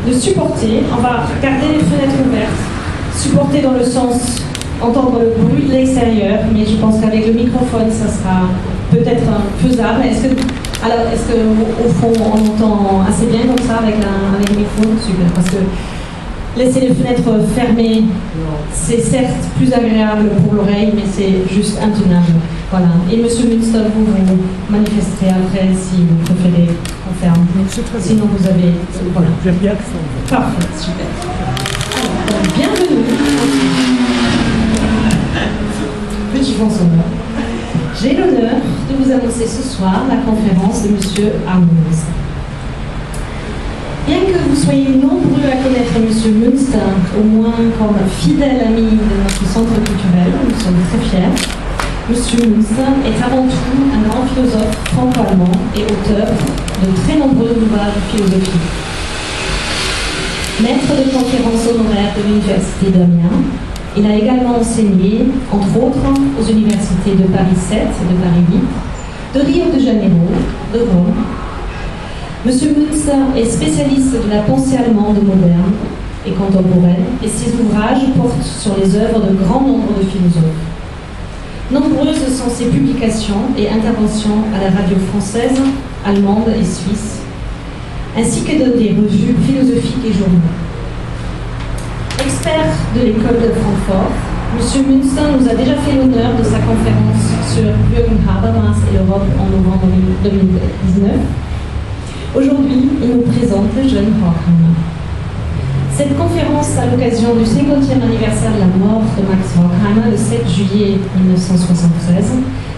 de supporter. On va garder les fenêtres ouvertes, supporter dans le sens entendre le bruit de l'extérieur, mais je pense qu'avec le microphone, ça sera peut-être faisable. Est-ce que au fond, on entend assez bien comme ça avec le micro? Super, parce que laisser les fenêtres fermées, c'est certes plus agréable pour l'oreille, mais c'est juste intenable. Voilà. Et Monsieur Münster, vous manifesterez après si vous préférez qu'on ferme. Sinon, vous avez... Voilà. J'aime bien que ça. Parfait, super. Alors, bienvenue. Petit François. J'ai l'honneur de vous annoncer ce soir la conférence de Monsieur Arnoulds. Bien que vous soyez nombreux à connaître Monsieur Münster, au moins comme fidèle ami de notre centre culturel, nous sommes très fiers. Monsieur Münster est avant tout un grand philosophe franco-allemand et auteur de très nombreux ouvrages philosophiques. Maître de conférences honoraires de l'Université d'Amiens, il a également enseigné, entre autres, aux universités de Paris 7 et de Paris 8, de Rio de Janeiro, de Rome. Monsieur Münster est spécialiste de la pensée allemande moderne et contemporaine, et ses ouvrages portent sur les œuvres de grand nombre de philosophes. Nombreuses sont ses publications et interventions à la radio française, allemande et suisse, ainsi que dans des revues philosophiques et journaux. Expert de l'école de Francfort, M. Münster nous a déjà fait l'honneur de sa conférence sur Jürgen Habermas et l'Europe en novembre 2019. Aujourd'hui, il nous présente le jeune Horkheimer. Cette conférence, à l'occasion du 50e anniversaire de la mort de Max Horkheimer, le 7 juillet 1973,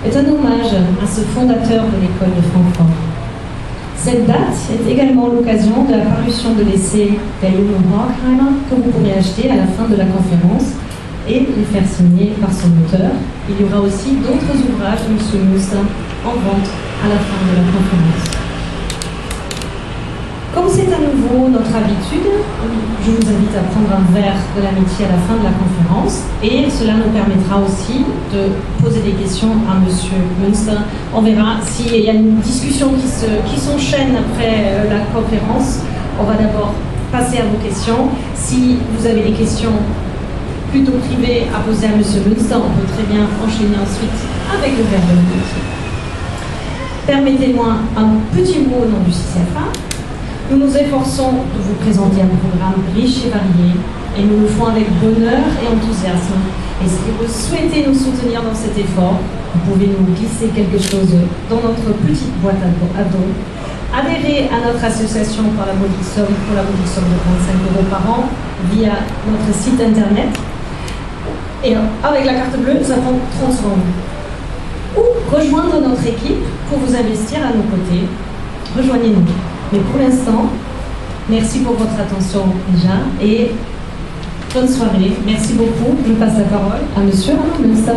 est un hommage à ce fondateur de l'école de Francfort. Cette date est également l'occasion de la parution de l'essai Der junge Horkheimer que vous pourrez acheter à la fin de la conférence et les faire signer par son auteur. Il y aura aussi d'autres ouvrages de M. Münster en vente à la fin de la conférence. Comme c'est à nouveau notre habitude, je vous invite à prendre un verre de l'amitié à la fin de la conférence et cela nous permettra aussi de poser des questions à M. Münster. On verra s'il y a une discussion qui s'enchaîne après la conférence. On va d'abord passer à vos questions. Si vous avez des questions plutôt privées à poser à M. Münster, on peut très bien enchaîner ensuite avec le verre de l'amitié. Permettez-moi un petit mot au nom du CCFA. Nous nous efforçons de vous présenter un programme riche et varié, et nous le faisons avec bonheur et enthousiasme. Et si vous souhaitez nous soutenir dans cet effort, vous pouvez nous glisser quelque chose dans notre petite boîte à dons. Adhérez à notre association pour la modique somme de 25 € par an via notre site internet. Et avec la carte bleue, ça prend 30 secondes. Ou rejoindre notre équipe pour vous investir à nos côtés. Rejoignez-nous. Mais pour l'instant, merci pour votre attention déjà et bonne soirée. Merci beaucoup. Je passe la parole à M. Arnold Münster.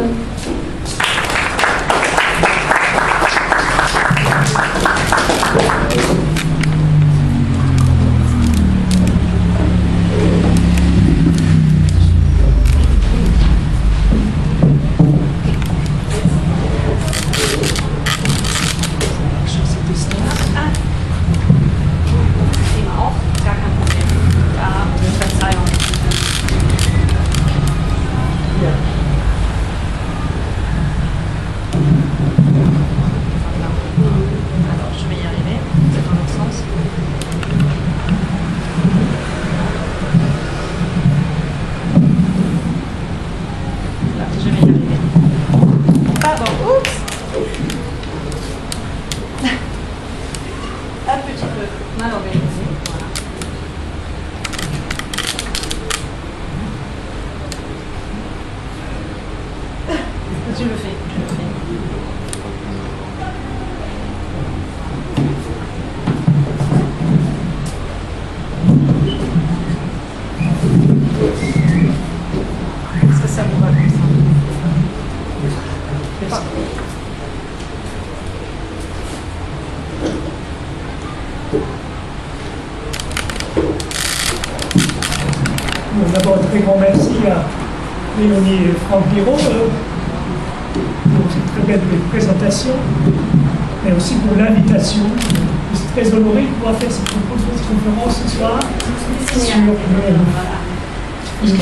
Je le fais. Est-ce que ça vous va comme ça? C'est pas. D'abord, un très grand merci à Mélanie et Franck Pirot pour cette très belle présentation, mais aussi pour l'invitation. C'est très honoré de pouvoir faire cette conférence ce soir sur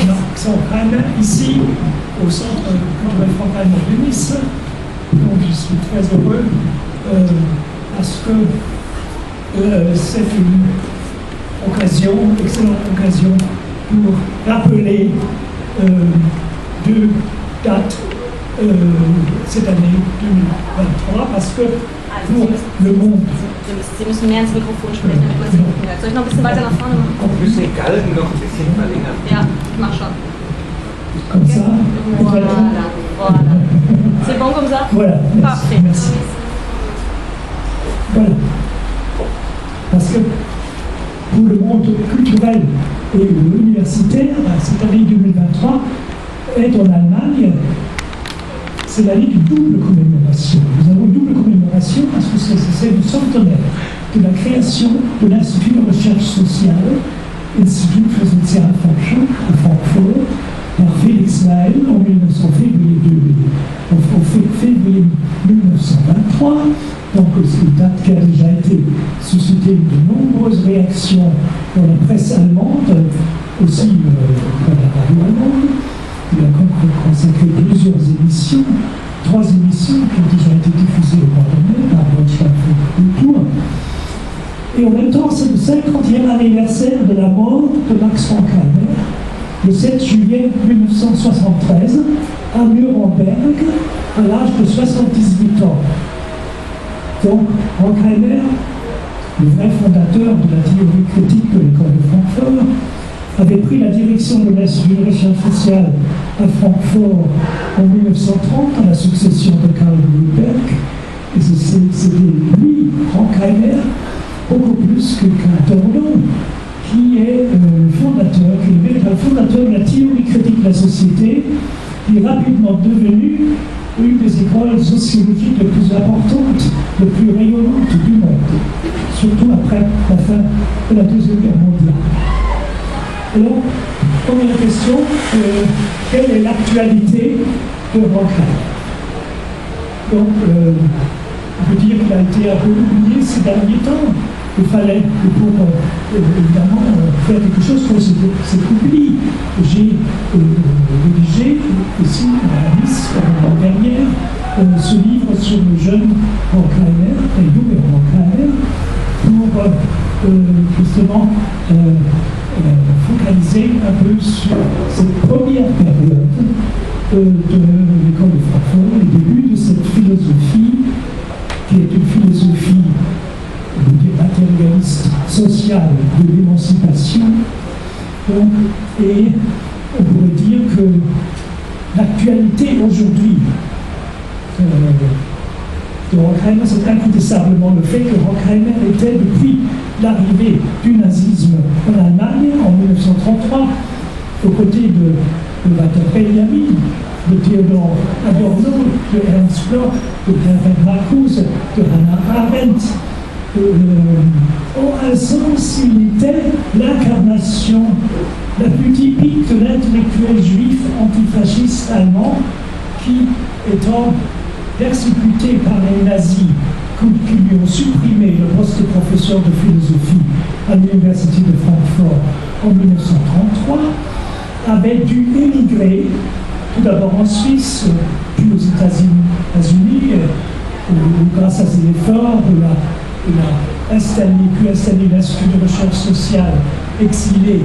l'accent ukrainien ici au Centre culturel franco-allemand de Nice. Donc je suis très heureux parce que c'est une excellente occasion pour rappeler deux dates cette année 2023 parce que pour le monde. Sie müssen mehr ins Mikrofon sprechen, damit man Sie gucken kann. Soll ich noch ein bisschen weiter nach vorne machen? Wir müssen die Galgen noch ein bisschen verlängern. Ja, ich mach schon. Comme ça. Voilà. C'est bon comme ça? Voilà. Parfait. Merci. Voilà. Parce que pour le monde culturel et universitaire, cette année 2023 est en Allemagne. C'est l'année d'une double commémoration. Nous avons une double commémoration parce que c'est le centenaire de la création de l'Institut de recherche sociale, Institut für Sozialforschung à Francfort, par Felix Naël en février 1923. Donc c'est une date qui a déjà été suscité de nombreuses réactions dans la presse allemande, aussi dans la radio allemande. Il a consacré plusieurs émissions, 3 émissions qui ont déjà été diffusées au mois de mai par Deutschlandfunk Kultur. Et en même temps, c'est le 50e anniversaire de la mort de Max Horkheimer, le 7 juillet 1973, à Nuremberg, à l'âge de 78 ans. Donc, Horkheimer, le vrai fondateur de la théorie critique de l'école de Francfort, avait pris la direction de l'Institut de recherche sociale à Francfort en 1930, à la succession de Karl Grünberg. Et c'était lui, Horkheimer, beaucoup plus qu'un Torlon, qui est le fondateur, qui est le véritable fondateur de la théorie critique de la société, qui est rapidement devenue une des écoles sociologiques les plus importantes, les plus rayonnantes du monde, surtout après la fin de la Deuxième Guerre mondiale. Alors, première question, quelle est l'actualité de Horkheimer? Donc, on peut dire qu'il a été un peu oublié ces derniers temps. Il fallait, pour évidemment faire quelque chose pour cet oubli. J'ai rédigé ici à Nice l'année dernière ce livre sur le jeune Horkheimer, Junge Horkheimer, pour justement focaliser un peu sur cette première période de l'école de Francfort, le début de cette philosophie qui est une philosophie matérialiste, sociale, de l'émancipation. Et on pourrait dire que l'actualité aujourd'hui de Horkheimer, c'est incontestablement le fait que Horkheimer était, depuis l'arrivée du nazisme en Allemagne en 1933, aux côtés de Walter Benjamin, de Theodor Adorno, de Ernst Bloch, de Herbert Marcuse, de Hannah Arendt. En un sens, il était l'incarnation la plus typique de l'intellectuel juif antifasciste allemand qui, étant persécuté par les nazis, qui lui ont supprimé le poste de professeur de philosophie à l'université de Francfort en 1933, avait dû émigrer, tout d'abord en Suisse, puis aux États-Unis, où grâce à ses efforts, il a pu installer l'Institut de recherche sociale exilé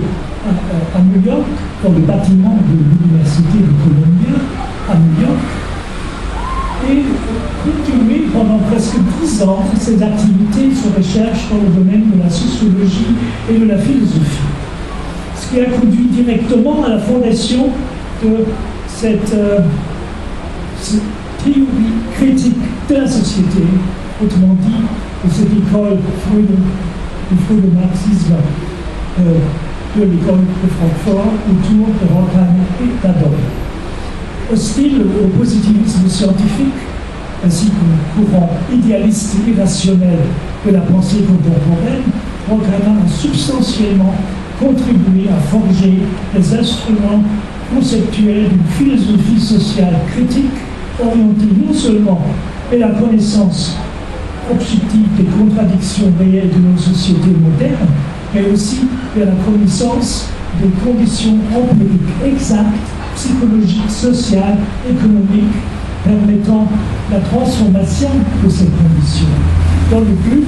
à New York, dans le bâtiment de l'Université de Columbia, à New York, et continuer pendant presque 10 ans ses activités sur recherche dans le domaine de la sociologie et de la philosophie. Ce qui a conduit directement à la fondation de cette théorie critique de la société, autrement dit, de cette école du marxisme de l'école de Francfort autour de Horkheimer et d'Adorno. Hostile au positivisme scientifique, ainsi qu'au courant idéaliste et rationnel de la pensée contemporaine, Horkheimer a substantiellement contribué à forger les instruments conceptuels d'une philosophie sociale critique orientée non seulement vers la connaissance objectif des contradictions réelles de nos sociétés modernes, mais aussi vers la connaissance des conditions empiriques exactes, psychologiques, sociales, économiques, permettant la transformation de ces conditions, dans le but,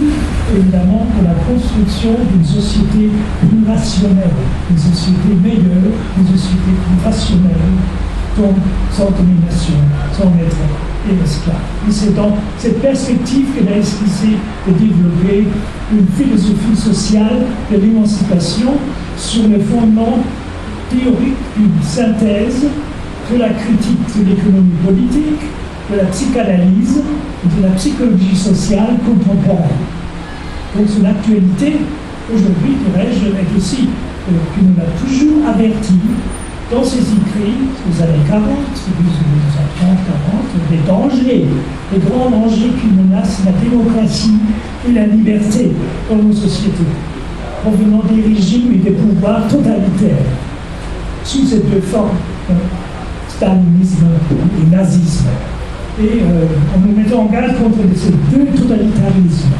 évidemment, de la construction d'une société plus rationnelle, une société meilleure, une société plus rationnelle, donc sans domination, sans maître et esclave. Et c'est dans cette perspective qu'elle a essayé de développer une philosophie sociale de l'émancipation sur le fondement théorique d'une synthèse de la critique de l'économie politique, de la psychanalyse et de la psychologie sociale contemporaine. Donc son actualité, aujourd'hui, dirais-je, est aussi, qui nous l'a toujours averti, dans ses écrits des années 40, des 1930-40, des dangers, des grands dangers qui menacent la démocratie et la liberté dans nos sociétés, provenant des régimes et des pouvoirs totalitaires, sous ces deux formes, stalinisme et nazisme. Et en nous mettant en garde contre ces deux totalitarismes,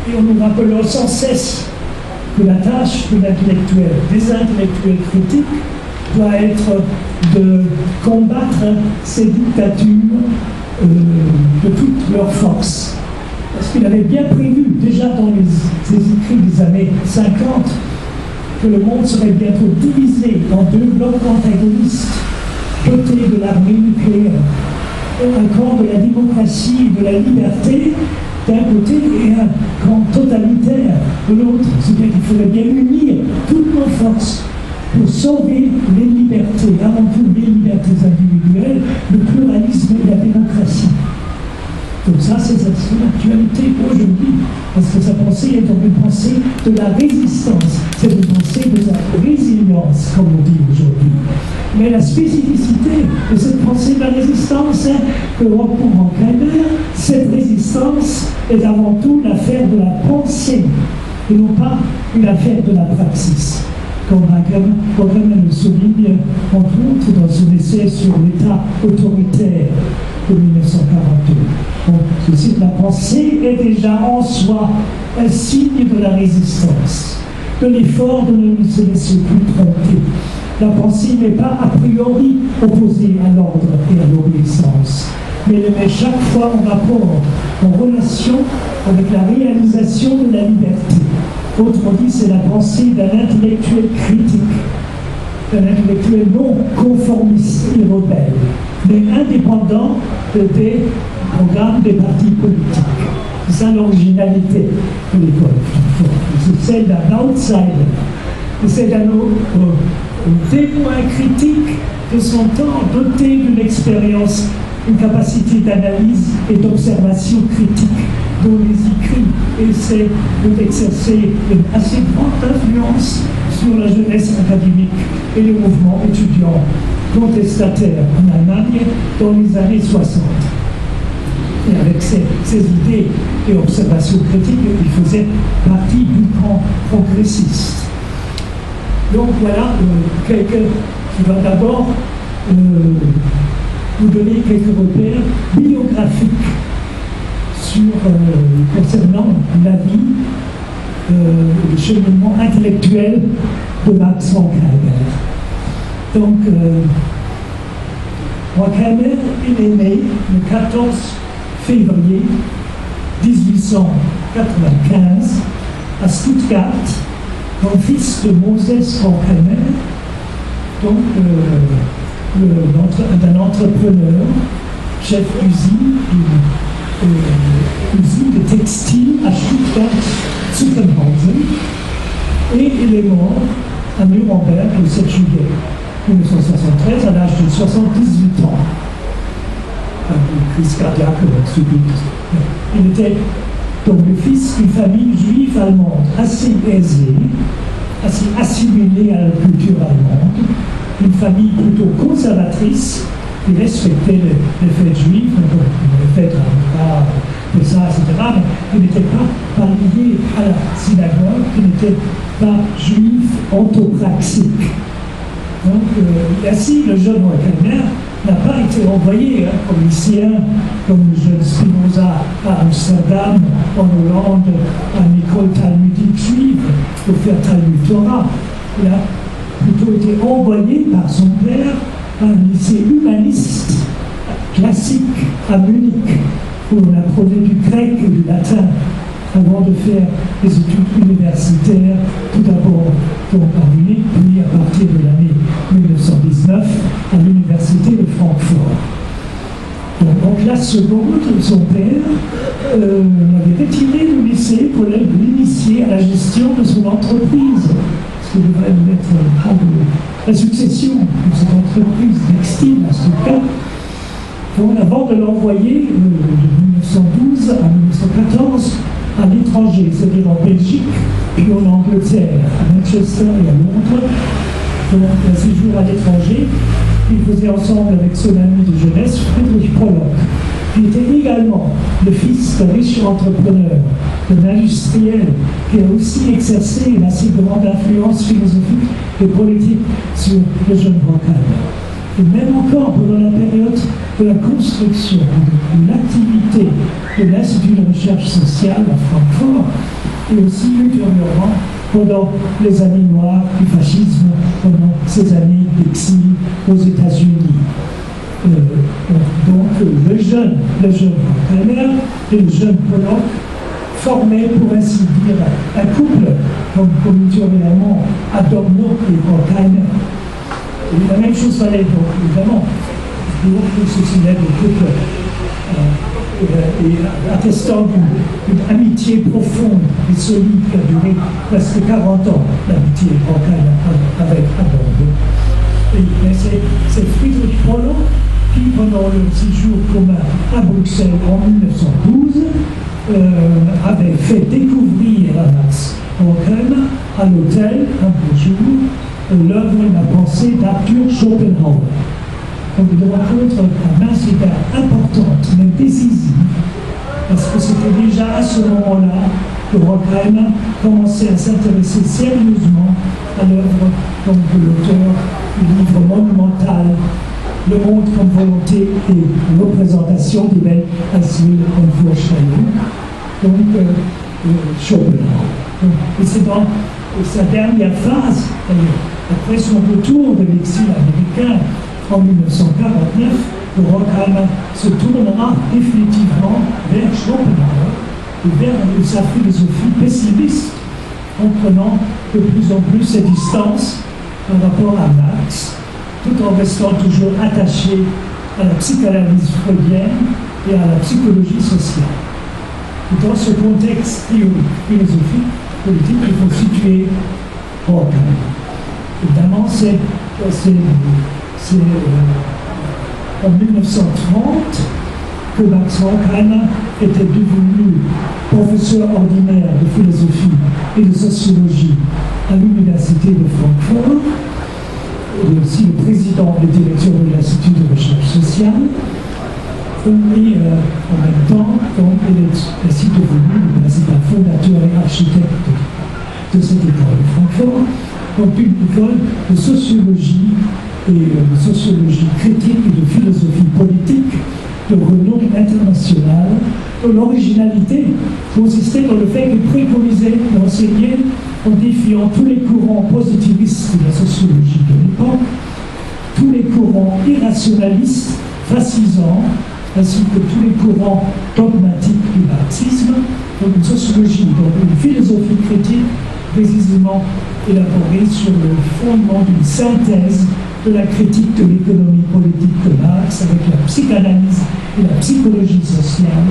et en nous rappelant sans cesse que la tâche de l'intellectuel, des intellectuels critiques, doit être de combattre ces dictatures de toute leur force. Parce qu'il avait bien prévu, déjà dans ses écrits des années 50, que le monde serait bientôt divisé en deux blocs antagonistes, dotés de l'armée nucléaire. Un camp de la démocratie et de la liberté d'un côté et un camp totalitaire de l'autre. C'est-à-dire qu'il faudrait bien unir toutes nos forces pour sauver les libertés, avant tout les libertés individuelles, le pluralisme et la démocratie. Donc ça, c'est son actualité aujourd'hui, parce que sa pensée est donc une pensée de la résistance, c'est une pensée de la résilience, comme on dit aujourd'hui. Mais la spécificité de cette pensée de la résistance, c'est que pour Horkheimer, cette résistance est avant tout l'affaire de la pensée, et non pas une affaire de la praxis. Comme Horkheimer le souligne, entre autres, dans son essai sur l'État autoritaire de 1942. Donc, la pensée est déjà en soi un signe de la résistance, de l'effort de ne se laisser plus tromper. La pensée n'est pas a priori opposée à l'ordre et à l'obéissance, mais elle met chaque fois en rapport, en relation avec la réalisation de la liberté. Autrement dit, c'est la pensée d'un intellectuel critique, d'un intellectuel non conformiste et rebelle, mais indépendant des programmes des partis politiques. C'est ça l'originalité de l'école. C'est celle d'un outsider, c'est d'un témoin critique de son temps, doté d'une expérience, une capacité d'analyse et d'observation critique dont les écrits essaient d'exercer une assez grande influence sur la jeunesse académique et le mouvement étudiant contestataire en Allemagne dans les années 60. Et avec ses idées et observations critiques, il faisait partie du camp progressiste. Donc voilà, je vais d'abord vous donner quelques repères biographiques concernant la vie, le cheminement intellectuel de Max Horkheimer. Donc, Horkheimer, il est né le 14 février 1895 à Stuttgart, comme fils de Moses Horkheimer, donc d'un entrepreneur, chef d'usine, usine de textile à Stuttgart-Zuffenhausen, et il est mort à Nuremberg le 7 juillet 1973 à l'âge de 78 ans. Une crise cardiaque subite. Il était donc le fils d'une famille juive allemande assez aisée, assez assimilée à la culture allemande, une famille plutôt conservatrice qui respectait les fêtes juives, les fêtes de ça, etc., mais qui n'était pas lié à la synagogue, qui n'était pas juif orthopraxique. Donc, ainsi, le jeune Horkheimer n'a pas été envoyé comme lycéen, comme le jeune Spinoza à Amsterdam, en Hollande, à une école talmudique juive pour faire Talmud Torah. Il a plutôt été envoyé par son père à un lycée humaniste classique à Munich, où on apprenait du grec et du latin, avant de faire des études universitaires, tout d'abord à Munich, puis à partir de l'année 1919 à l'université de Francfort. Donc, en classe seconde, son père l'avait retiré du lycée pour l'initier à la gestion de son entreprise. Parce qu'il devrait prendre la succession de cette entreprise textile à Stuttgart. Donc, avant de l'envoyer de 1912 à 1914 à l'étranger, c'est-à-dire en Belgique, puis en Angleterre, à Manchester et à Londres. Donc, un séjour à l'étranger. Il faisait ensemble avec son ami de jeunesse, Friedrich Pollock, qui était également le fils d'un riche entrepreneur, d'un industriel, qui a aussi exercé une assez grande influence philosophique et politique sur le jeune Horkheimer. Et même encore pendant la période de la construction de l'activité de l'Institut de recherche sociale à Francfort, et aussi ultérieurement pendant les années noires du fascisme, pendant ces années d'exil aux États-Unis. Donc le jeune Horkheimer et le jeune Pollock formaient, pour ainsi dire, un couple, comme dirait l'allemand, Adorno et Horkheimer. Et la même chose valait donc, évidemment, pour ce célèbre couple, et attestant d'une amitié profonde et solide qui a duré presque 40 ans, l'amitié Horkheimer avec Adorno. Mais c'est Friedrich Pollock qui, pendant le séjour commun à Bruxelles en 1912, avait fait découvrir à Max Horkheimer à l'hôtel, un beau jour, l'œuvre et la pensée d'Arthur Schopenhauer. Donc une rencontre à mince égard importante, mais décisive, parce que c'était déjà à ce moment-là que Horkheimer commençait à s'intéresser sérieusement à l'œuvre de l'auteur du livre monumental Le monde comme volonté et représentation des Welt als Wille und Vorstellung, donc Schopenhauer. Et c'est dans sa dernière phase, après son retour de l'exil américain en 1949, que Horkheimer se tournera définitivement vers Schopenhauer et vers sa philosophie pessimiste, en prenant de plus en plus ses distances par rapport à Marx, tout en restant toujours attaché à la psychanalyse freudienne et à la psychologie sociale. Et dans ce contexte théorique, philosophique, politique, il faut situer Horkheimer. Évidemment, c'est en 1930 que Max Horkheimer était devenu professeur ordinaire de philosophie et de sociologie à l'université de Francfort, et aussi le président de direction de l'Institut de recherche sociale. Et en même temps, il est ainsi devenu le principal fondateur et architecte de cette école de Francfort, donc une école de sociologie et de sociologie critique et de philosophie politique de renom international, dont l'originalité consistait dans le fait qu'il préconisait d'enseigner en défiant tous les courants positivistes de la sociologie de l'époque, tous les courants irrationalistes, fascisants, ainsi que tous les courants dogmatiques du marxisme, donc une sociologie, donc une philosophie critique précisément élaborée sur le fondement d'une synthèse de la critique de l'économie politique de Marx avec la psychanalyse et la psychologie sociale,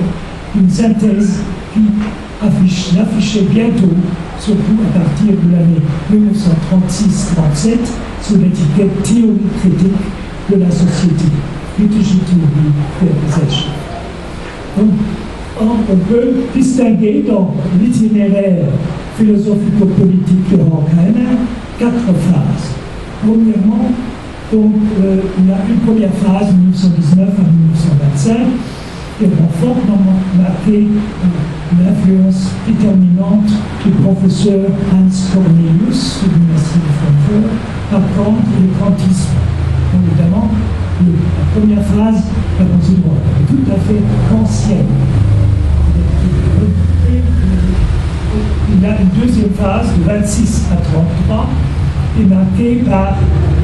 une synthèse qui affichait bientôt, surtout à partir de l'année 1936-37, sous l'étiquette théorie critique de la société, kritische Theorie der Gesellschaft. Donc, on peut distinguer dans l'itinéraire philosophico-politique de Horkheimer 4 phases. Premièrement, donc, il y a une première phase, 1919 à 1925, qui a fortement marqué l'influence déterminante du professeur Hans Cornelius de l'Université de Francfort par Kant et le kantisme. Donc, évidemment, la première phase, la procédure est tout à fait kantienne. Il y a une deuxième phase de 26 à 33 est marquée par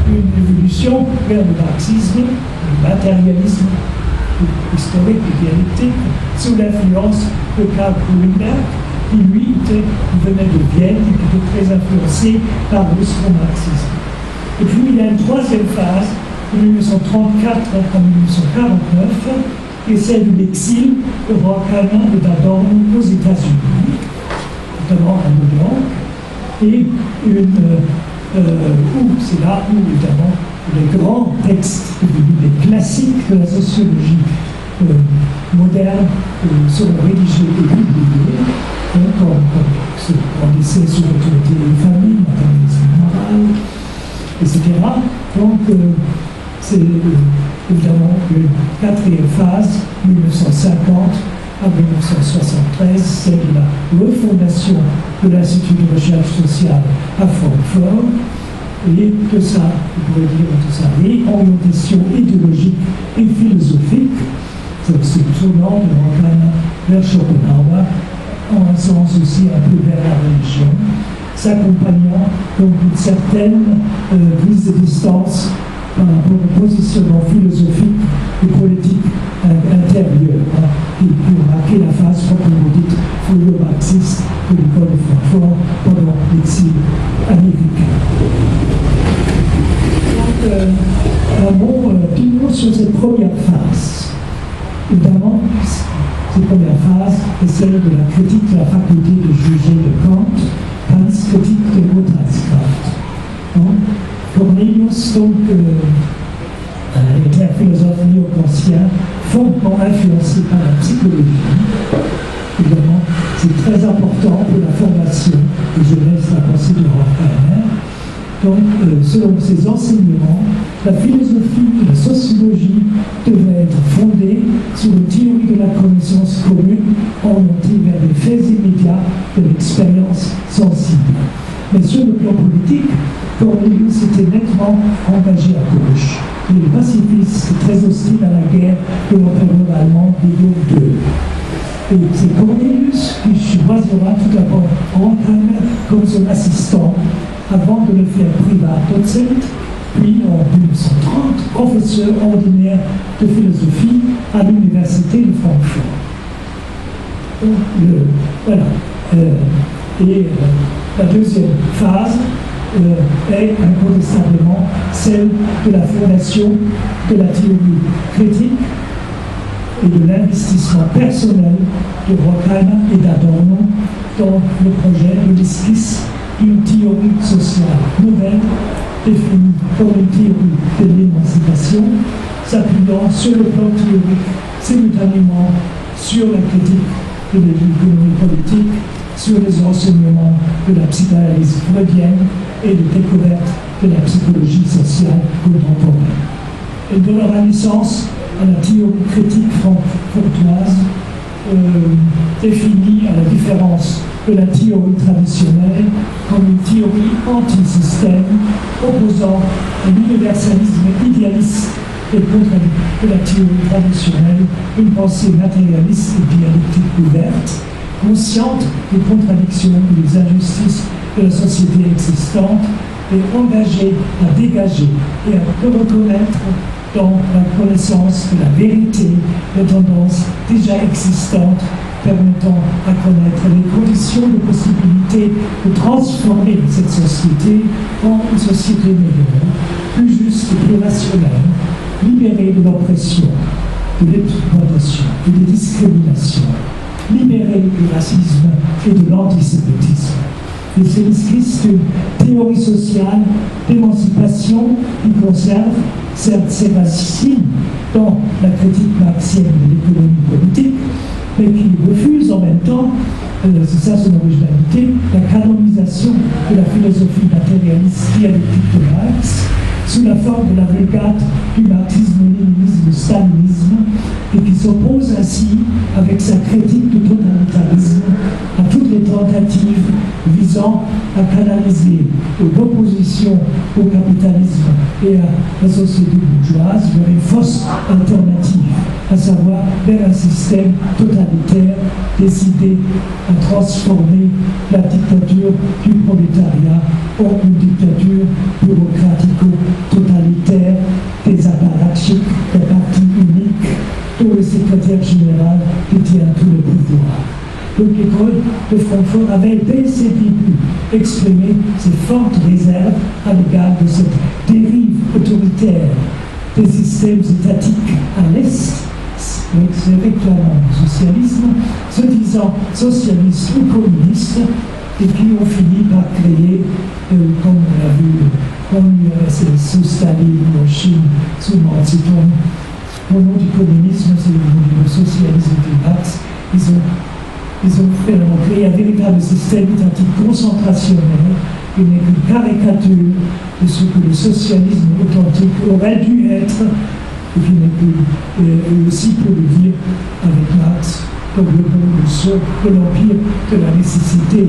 une évolution vers le marxisme, le matérialisme historique et dialectique, sous l'influence de Karl Grünberg, qui lui venait de Vienne et qui était très influencé par l'austro-marxisme. Et puis il y a une troisième phase, de 1934 à 1949, qui est celle de l'exil de Horkheimer et d'Adorno aux États-Unis, notamment à New York, et c'est là où, évidemment, les grands textes devenus des classiques de la sociologie moderne seront rédigés et publiés, comme un essai sur l'autorité des familles, matérialisme moral, etc. Donc, c'est évidemment une quatrième phase, 1950 à 1973, c'est la refondation de l'Institut de recherche sociale à Francfort, et que ça, on pourrait dire tout ça, réorientation idéologique et philosophique, c'est le tournant de Horkheimer vers Schopenhauer, en un sens aussi un peu vers la religion, s'accompagnant donc d'une certaine prise de distance par rapport au positionnement philosophique et politique intérieur, qui pour marquer la phase proprement dite philo-marxiste de l'école de Francfort pendant l'exil américain. Donc, un mot sur cette première phase. Évidemment, cette première phase est celle de la critique de la faculté de juger de Kant, Kant's critique de Urteilskraft. Cornelius, donc, était un philosophe néo-kantien fortement influencé par la psychologie. Évidemment, c'est très important pour la formation de jeunesse de la pensée de Horkheimer. Donc, selon ses enseignements, la philosophie et la sociologie devaient être fondées sur une théorie de la connaissance commune orientée vers les faits immédiats de l'expérience sensible. Mais sur le plan politique, Cornelius était nettement engagé à gauche. Il est pacifiste et très hostile à la guerre de l'empereur allemand Guillaume II. Et c'est Cornelius qui choisira tout d'abord Horkheimer comme son assistant avant de le faire privat docent, puis en 1930, professeur ordinaire de philosophie à l'université de Francfort. Donc, voilà. La deuxième phase est incontestablement celle de la fondation de la théorie critique et de l'investissement personnel de Horkheimer et d'Adorno dans le projet de l'esquisse d'une théorie sociale nouvelle définie comme une théorie de l'émancipation, s'appuyant sur le plan théorique simultanément sur la critique de l'économie politique, sur les enseignements de la psychanalyse freudienne et de découverte de la psychologie sociale contemporaine. Elle donnera naissance à la théorie critique francfortoise, définie à la différence de la théorie traditionnelle comme une théorie anti-système opposant l'universalisme idéaliste et de la théorie traditionnelle, une pensée matérialiste et dialectique ouverte, consciente des contradictions et des injustices de la société existante et engagée à dégager et à reconnaître dans la connaissance de la vérité les tendances déjà existantes permettant à connaître les conditions de possibilité de transformer cette société en une société meilleure, plus juste et plus rationnelle, libérée de l'oppression, de l'exploitation et des discriminations, libérée du racisme et de l'antisémitisme. Et c'est l'esquisse d'une théorie sociale d'émancipation qui conserve certes ses racines dans la critique marxienne de l'économie politique, mais qui refuse en même temps, c'est ça son originalité, la canonisation de la philosophie matérialiste dialectique de Marx, sous la forme de la vulgate du marxisme-léninisme-stalinisme, et qui s'oppose ainsi, avec sa critique du totalitarisme, à toutes les tentatives visant à canaliser l'opposition au capitalisme et à la société bourgeoise vers une fausse alternative, à savoir vers un système totalitaire décidé à transformer la dictature du prolétariat en une dictature bureaucratico-totalitaire des apparatchiks, des partis uniques, dont le secrétaire général détient tout le pouvoir. Donc l'école de Francfort avait dès ses débuts exprimé ses fortes réserves à l'égard de cette dérive autoritaire des systèmes étatiques à l'Est, se réclamant le socialisme, se disant socialistes ou communistes, et qui ont fini par créer, comme on l'a vu en URSS, sous Staline, en Chine, sous Mao Zedong, au nom du communisme, c'est le socialisme de Marx, ils ont créé un véritable système étatique concentrationnel, qui n'est qu'une caricature de ce que le socialisme authentique aurait dû être, et qui n'est que, aussi peut le dire avec Marx, comme le bon saut de l'empire de la nécessité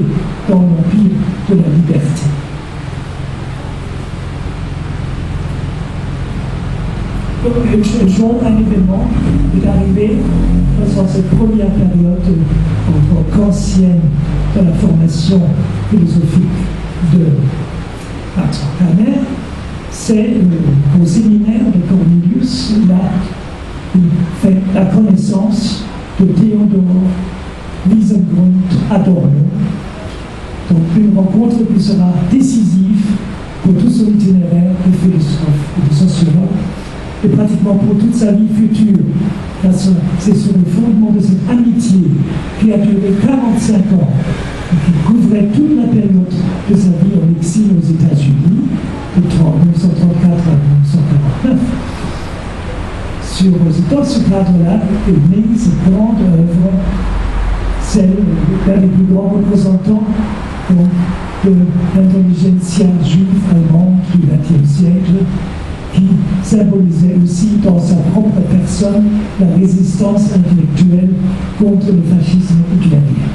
dans l'empire de la liberté. Un événement est arrivé dans cette première période encore ancienne de la formation philosophique de Max Horkheimer. C'est au séminaire de Cornelius, il a fait la connaissance de Theodor Wiesengrund Adorno. Donc une rencontre qui sera décisive pour tout son itinéraire de philosophe et de sociologue, et pratiquement pour toute sa vie future. C'est sur le fondement de cette amitié qui a duré 45 ans et qui couvrait toute la période de sa vie en exil aux États-Unis, de 1934 à 1949. Dans ce cadre-là est née cette grande œuvre, celle d'un des plus grands représentants de l'intelligentsia juive allemande du XXe siècle, qui symbolisait aussi dans sa propre personne la résistance intellectuelle contre le fascisme hitlerien.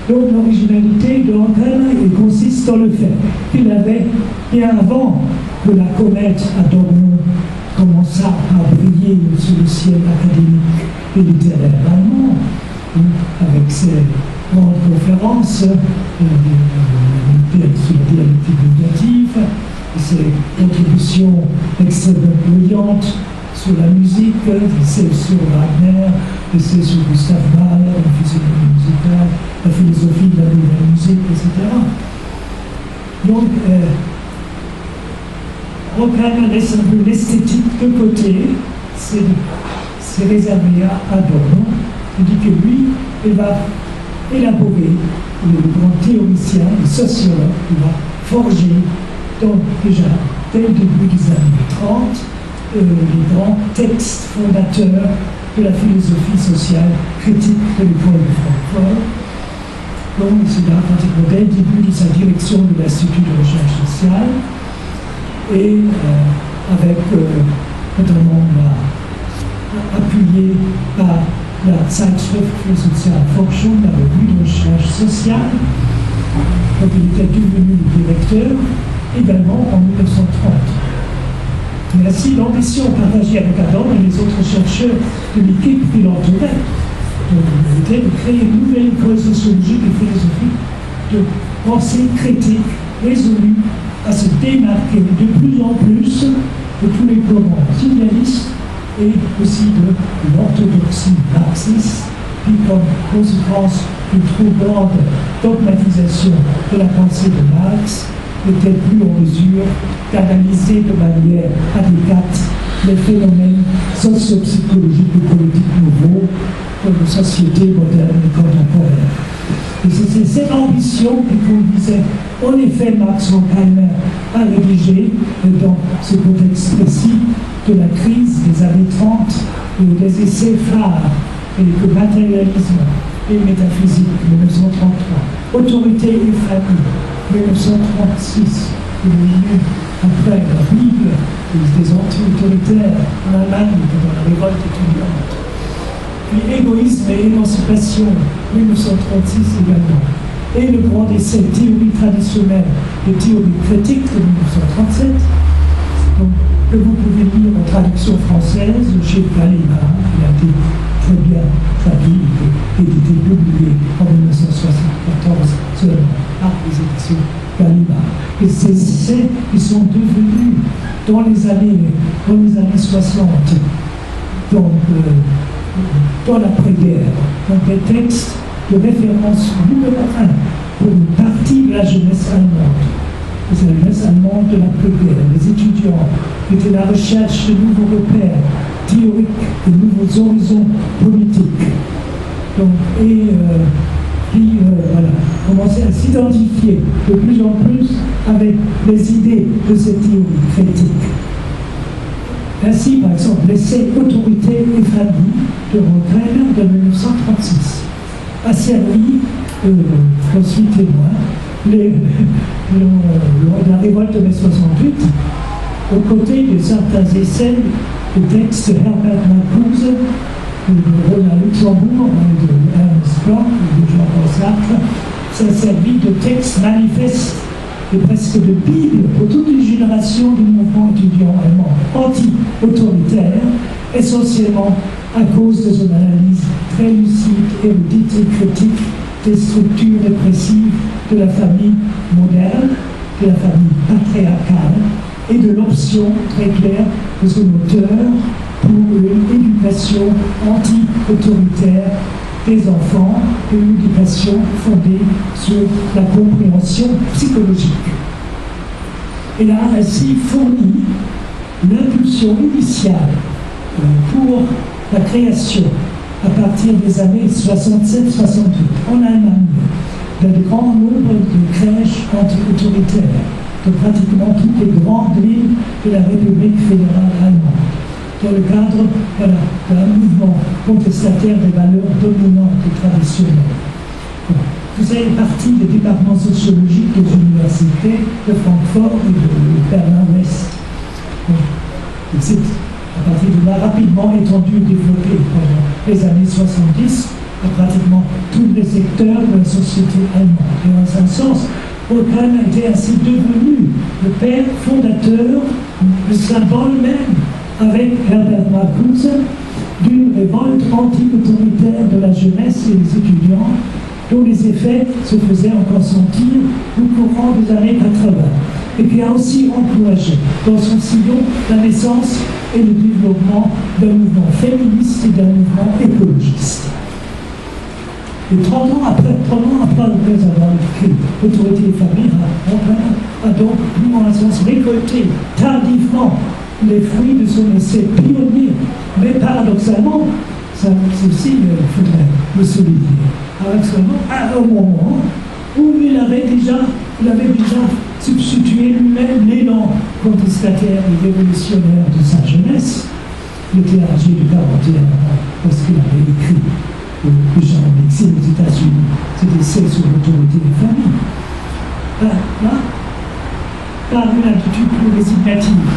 Donc l'originalité de Horkheimer consiste dans le fait qu'il avait, bien avant que la comète Adorno commença à briller sur le ciel académique et littéraire allemand, avec ses grandes conférences sur la dialectique négative, ses contributions extrêmement brillantes sur la musique, c'est sur Wagner, c'est sur Gustav Mahler, la physiologie musicale, la philosophie de la nouvelle musique, etc. Donc, Horkheimer laisse un peu l'esthétique de côté, c'est réservé à Adorno. Il dit que lui, il va élaborer, le grand théoricien, le sociologue, il va forger, donc déjà, dès le début des années 30, les grands textes fondateurs de la philosophie sociale critique de l'école de Francfort. Donc, c'est là, pratiquement dès le début de sa direction de l'Institut de recherche sociale, et avec notamment appuyé par la Zeitschrift für Sozialforschung, la revue de recherche sociale, donc il était devenu le directeur, également en 1930. Mais ainsi, l'ambition partagée avec Adorno et les autres chercheurs de l'équipe qui l'entourait était de créer une nouvelle école sociologique et philosophique de pensée critique, résolue à se démarquer de plus en plus de tous les courants idéalistes et aussi de l'orthodoxie marxiste, qui, comme conséquence d'une trop grande dogmatisation de la pensée de Marx, n'était plus en mesure d'analyser de manière adéquate les phénomènes socio-psychologiques et politiques nouveaux de nos sociétés modernes et contemporaines. Et c'est cette ambition qui conduisait en effet Max Horkheimer à rédiger, dans ce contexte précis de la crise des années 30, des essais phares, et que matérialisme et métaphysique, 1933, autorité et famille, 1936, après la Bible des anti-autoritaires en Allemagne pendant la révolte étudiante. Puis égoïsme et émancipation, 1936 également. et le grand essai Théorie traditionnelle et théorie critique de 1937, donc, que vous pouvez lire en traduction française chez Gallimard, qui a été très bien traduit et édité, publié en 1974 seulement par les éditions Gallimard. Et ces essais qui sont devenus dans les années 60, donc dans l'après-guerre, donc des textes de référence numéro 1 pour une partie de la jeunesse allemande. C'est la jeunesse allemande de l'après-guerre, les étudiants qui étaient à la recherche de nouveaux repères théoriques, de nouveaux horizons politiques. Donc, qui commençaient à s'identifier de plus en plus avec les idées de cette théorie critique. Ainsi, par exemple, l'essai Autorité et famille de Rothheim de 1936 a servi, j'en suis témoin, la révolte de mai 68, aux côtés de certains essais de textes de Herbert Marcuse, de Roland Luxembourg, de Ernst Bloch, de Jean-Paul Sartre. Ça a servi de texte manifeste et presque de Bible pour toute une génération du mouvement étudiant allemand anti-autoritaire, essentiellement à cause de son analyse très lucide, érudite et critique des structures répressives de la famille moderne, de la famille patriarcale, et de l'option très claire de son auteur pour une éducation anti-autoritaire des enfants, une éducation fondée sur la compréhension psychologique. Elle a ainsi fourni l'impulsion initiale pour la création, à partir des années 67-68, en Allemagne, d'un grand nombre de crèches anti-autoritaires de pratiquement toutes les grandes villes de la République fédérale allemande, dans le cadre d'un mouvement contestataire des valeurs dominantes et traditionnelles. Vous avez partie des départements sociologiques des universités de Francfort et de Berlin-Ouest. C'est à partir de là rapidement étendu et développé pendant les années 70 à pratiquement tous les secteurs de la société allemande. Et dans un sens, Rothheim a été ainsi devenu le père fondateur, le symbole même, avec Herbert Marcuse, d'une révolte anti-autoritaire de la jeunesse et des étudiants, dont les effets se faisaient encore sentir au courant des années 80, et qui a aussi encouragé dans son sillon la naissance et le développement d'un mouvement féministe et d'un mouvement écologiste. Et 30 ans après avoir écrit Autorité et famille, a donc, plus en un sens, récolté tardivement les fruits de son essai pionnier. Mais paradoxalement, ça aussi, il faudrait le souligner, paradoxalement, à un moment où il avait déjà substitué lui-même l'élan contestataire et révolutionnaire de sa jeunesse. Il était âgé de 41 ans lorsqu'il avait écrit déjà en exil aux États-Unis cet essai sur l'autorité des familles. Là, par une attitude plus résignative,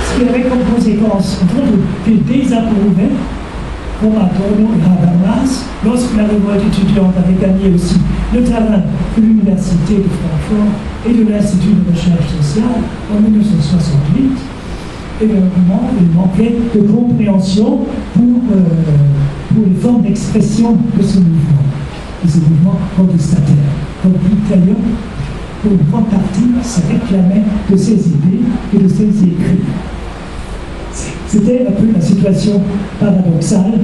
ce qui avait comme conséquence, entre autres, qu'il désapprouvait, comme Adorno et Habermas, lorsque la révolte étudiante avait gagné aussi le terrain de l'Université de Francfort et de l'Institut de recherche sociale en 1968. Évidemment, il manquait de compréhension pour les formes d'expression de ce mouvement contestataire. Donc, d'ailleurs, pour une grande partie, ça réclamait de ses idées et de ses écrits. C'était un peu la situation paradoxale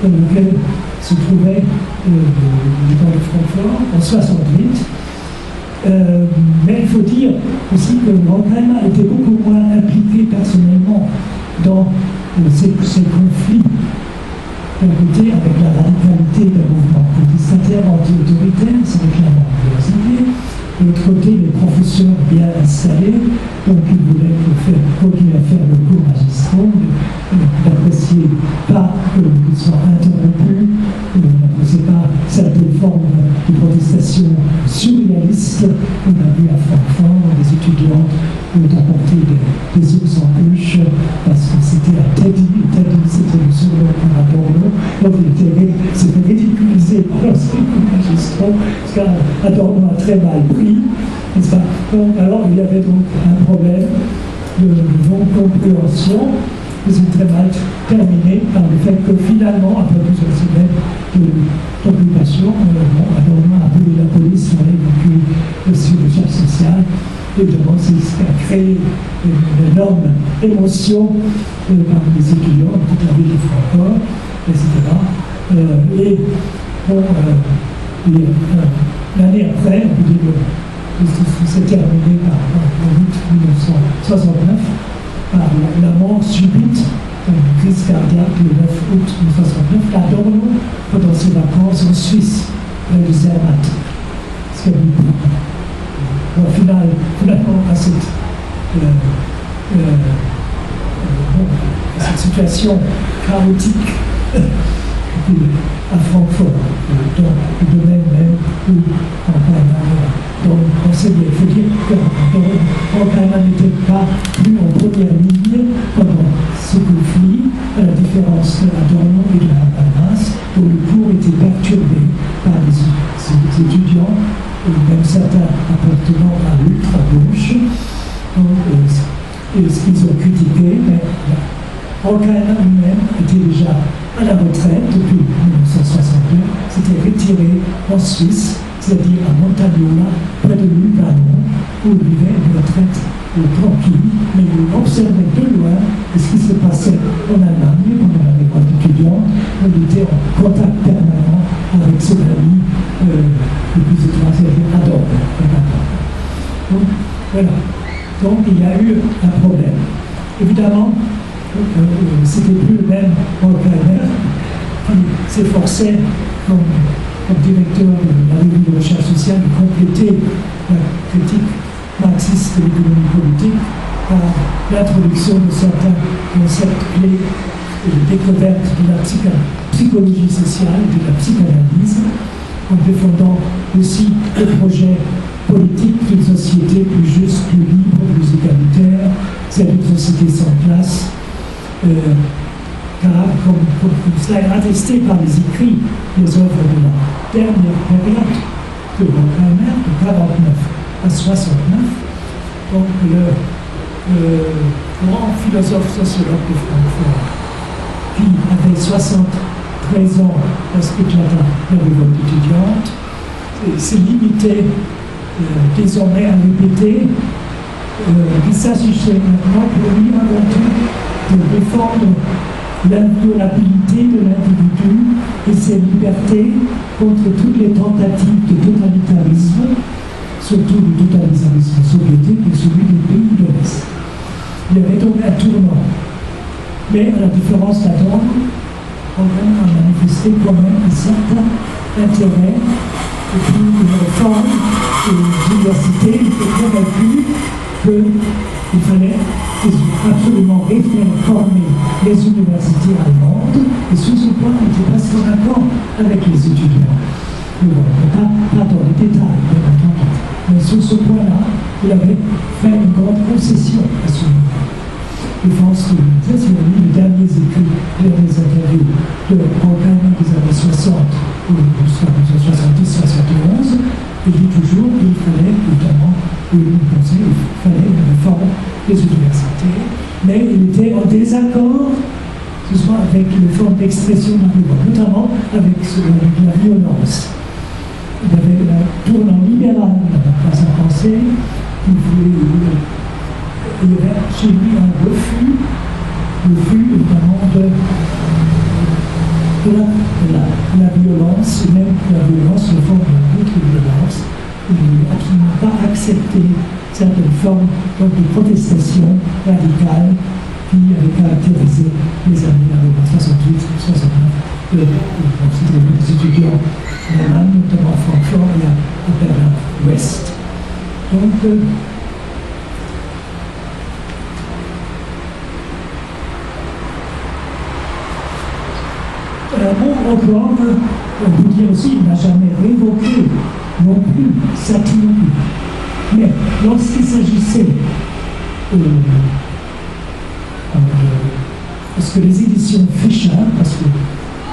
dans laquelle se trouvait l'école de Francfort en 1968. Mais il faut dire aussi que Rothheim a été beaucoup moins impliqué personnellement dans ces conflits d'un côté avec la radicalité d'un mouvement contestataire anti-autoritaire, c'est clairement l'université. De l'autre côté, les professeurs bien installés, donc ils voulaient continuer à faire le cours magistral, n'appréciaient pas qu'ils soient interrompus, n'appréciaient pas certaines formes de protestation surréaliste. On a vu à Francfort des étudiants ont apporté des ours en peluche parce que c'était à Teddy, c'était le surnom pour Adorno, donc il s'était ridiculisé par leur cours magistral. trop, parce qu'Adorno a très mal pris, n'est-ce pas? Donc, alors il y avait donc un problème de non-compréhension, mais c'est très mal terminé par le fait que finalement, après plusieurs semaines d'occupation, Adorno a appelé la police pour évacuer le siège social. Évidemment, c'est ce qui a créé une énorme émotion parmi les étudiants, toute la ville de Francfort, etc. Et bon, l'année après, on peut dire que c'est terminé en août 1969 par la mort subite d'une crise cardiaque le 9 août 1969 d'Adorno pendant ses vacances en Suisse, près de Zermatt. Ce qui a mis finalement à cette situation chaotique à Francfort, dans le domaine même où il faut dire que Horkheimer n'était pas plus en première ligne pendant ce conflit, à la différence de Adorno et de Habermas, dont le cours était perturbé par les étudiants, même certains appartenant à l'ultra-gauche, et ce qu'ils ont critiqué, mais Horkheimer lui-même était déjà à la retraite depuis 1962, s'était retiré en Suisse, c'est-à-dire à Montagnola, près de Lugano, où il vivait une retraite tranquille, mais il observait de loin ce qui se passait en Allemagne pendant la révolte étudiante. Il était en contact permanent avec ses amis depuis ce temps, c'est-à-dire Adorno. Donc, voilà. Donc, il y a eu un problème. Évidemment, c'était plus le même Horkheimer qui s'efforçait comme directeur de la revue de recherche sociale de compléter la critique marxiste de l'économie politique par l'introduction de certains concepts clés et de découverte de la psychologie sociale, de la psychanalyse, en défendant aussi le projet politique d'une société plus juste, plus libre, plus égalitaire, c'est une société sans classe, car comme cela est attesté par les écrits, les œuvres de la dernière période de Horkheimer, de 49 à 69, donc le grand philosophe sociologue de Francfort, qui avait 73 ans lorsqu'il éclata la révolte étudiante, s'est limité désormais à répéter qu'il s'agissait maintenant pour lui avant tout de défendre l'inviolabilité de l'individu et ses libertés contre toutes les tentatives de totalitarisme, surtout du totalitarisme soviétique et celui des pays de l'Est. Il y avait donc un tournant. Mais à la différence d'Adorno, on a manifesté quand même un certain intérêt et puis une réforme de l'université. Il était convaincu qu'il fallait absolument réformer les universités allemandes, et sur ce point, il était presque en accord avec les étudiants. Pas dans les détails, bien entendu. Mais sur ce point-là, il avait fait une grande concession à ce moment. Je pense que si on lit les derniers écrits, les interviews de Horkheimer des années 60 ou 70-71, il dit toujours qu'il fallait, notamment, il fallait une réforme des universités, mais il était en désaccord, ce soit avec les formes d'expression de la révolte, notamment avec la violence. Il y avait un tournant libéral dans sa pensée, il y avait chez lui un refus évidemment de la violence, et même la violence, la forme de contre-violence. Il n'a absolument pas accepté certaines formes de protestation radicale qui avaient caractérisé les années 68-69 des étudiants en Allemagne, notamment à Francfort et à Berlin-Ouest. Donc, encore, on peut dire aussi, il n'a jamais révoqué non plus sa théorie. Mais lorsqu'il s'agissait parce que les éditions Fischer, parce que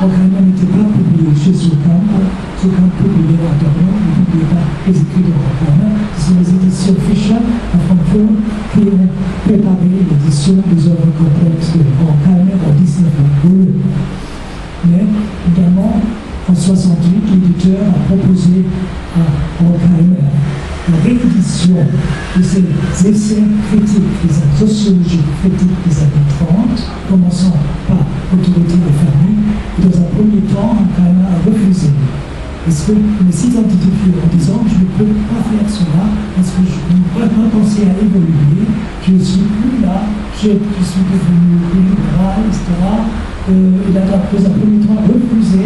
Horkheimer n'était pas publié chez Surkamp. Surkamp publiait à Dortmund, ne publiait pas les écrits de Horkheimer. Ce sont les éditions Fischer à Francfort qui ont préparé l'édition des œuvres complexes de Horkheimer en 1922. Mais évidemment, en 1968, l'éditeur a proposé à Horkheimer la réédition de ces essais critiques, des sociologies critiques des années 30, commençant par l'autorité des familles, et dans un premier temps, Horkheimer a refusé. Parce qu'il s'est identifié en disant je ne peux pas faire cela, parce que je n'ai pas pensé à évoluer, je ne suis plus là, je suis devenu libéral, etc. Il a dans un premier temps refusé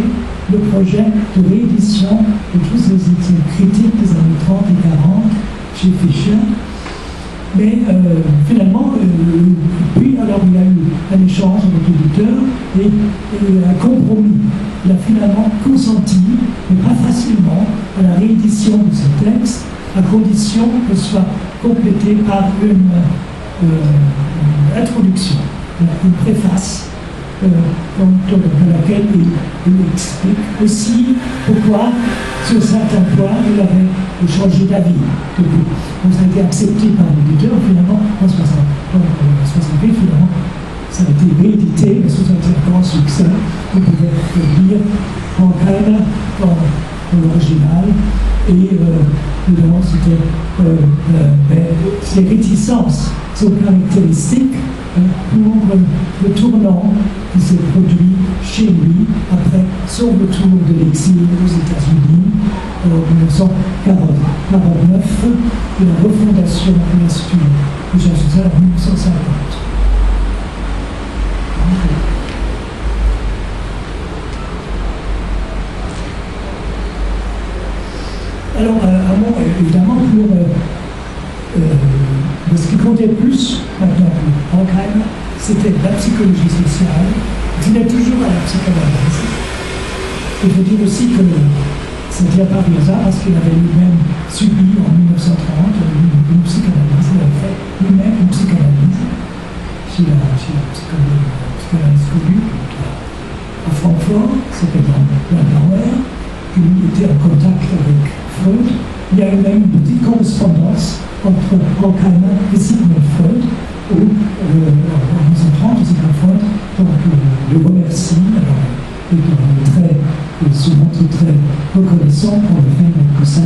le projet de réédition de tous ces essais critiques des années 30 et 40 chez Fischer. Mais finalement, puis alors il y a eu un échange avec l'éditeur et un compromis. Il a finalement consenti, mais pas facilement, à la réédition de ce texte, à condition que ce soit complété par une introduction, une préface. Dans laquelle il explique aussi pourquoi, sur certains points, il avait changé d'avis. Donc, ça a été accepté par l'éditeur, finalement, en 1968, finalement, ça a été réédité, mais sous un grand succès. Vous pouvez lire Horkheimer dans l'original, et évidemment, ces réticences sont caractéristiques pour le tournant qui s'est produit chez lui après son retour de l'exil aux États-Unis en 1949 et la refondation de l'Institut de Jean Chazal en 1950. Alors, à moi, évidemment, ce qui comptait plus maintenant pour Horkheimer, c'était la psychologie sociale. Il tenait toujours à la psychanalyse. Il faut dire aussi que ça ne vient pas du hasard parce qu'il avait lui-même subi en 1930 une psychanalyse. Il avait fait lui-même une psychanalyse chez la psychanalyse connue à Francfort, s'appelle Landauer, qui lui était en contact avec Freud. Il y a eu même une petite correspondance entre Horkheimer et Sigmund Freud, où en 1930, Sigmund Freud le remercie, et se montre très reconnaissant pour le fait que sa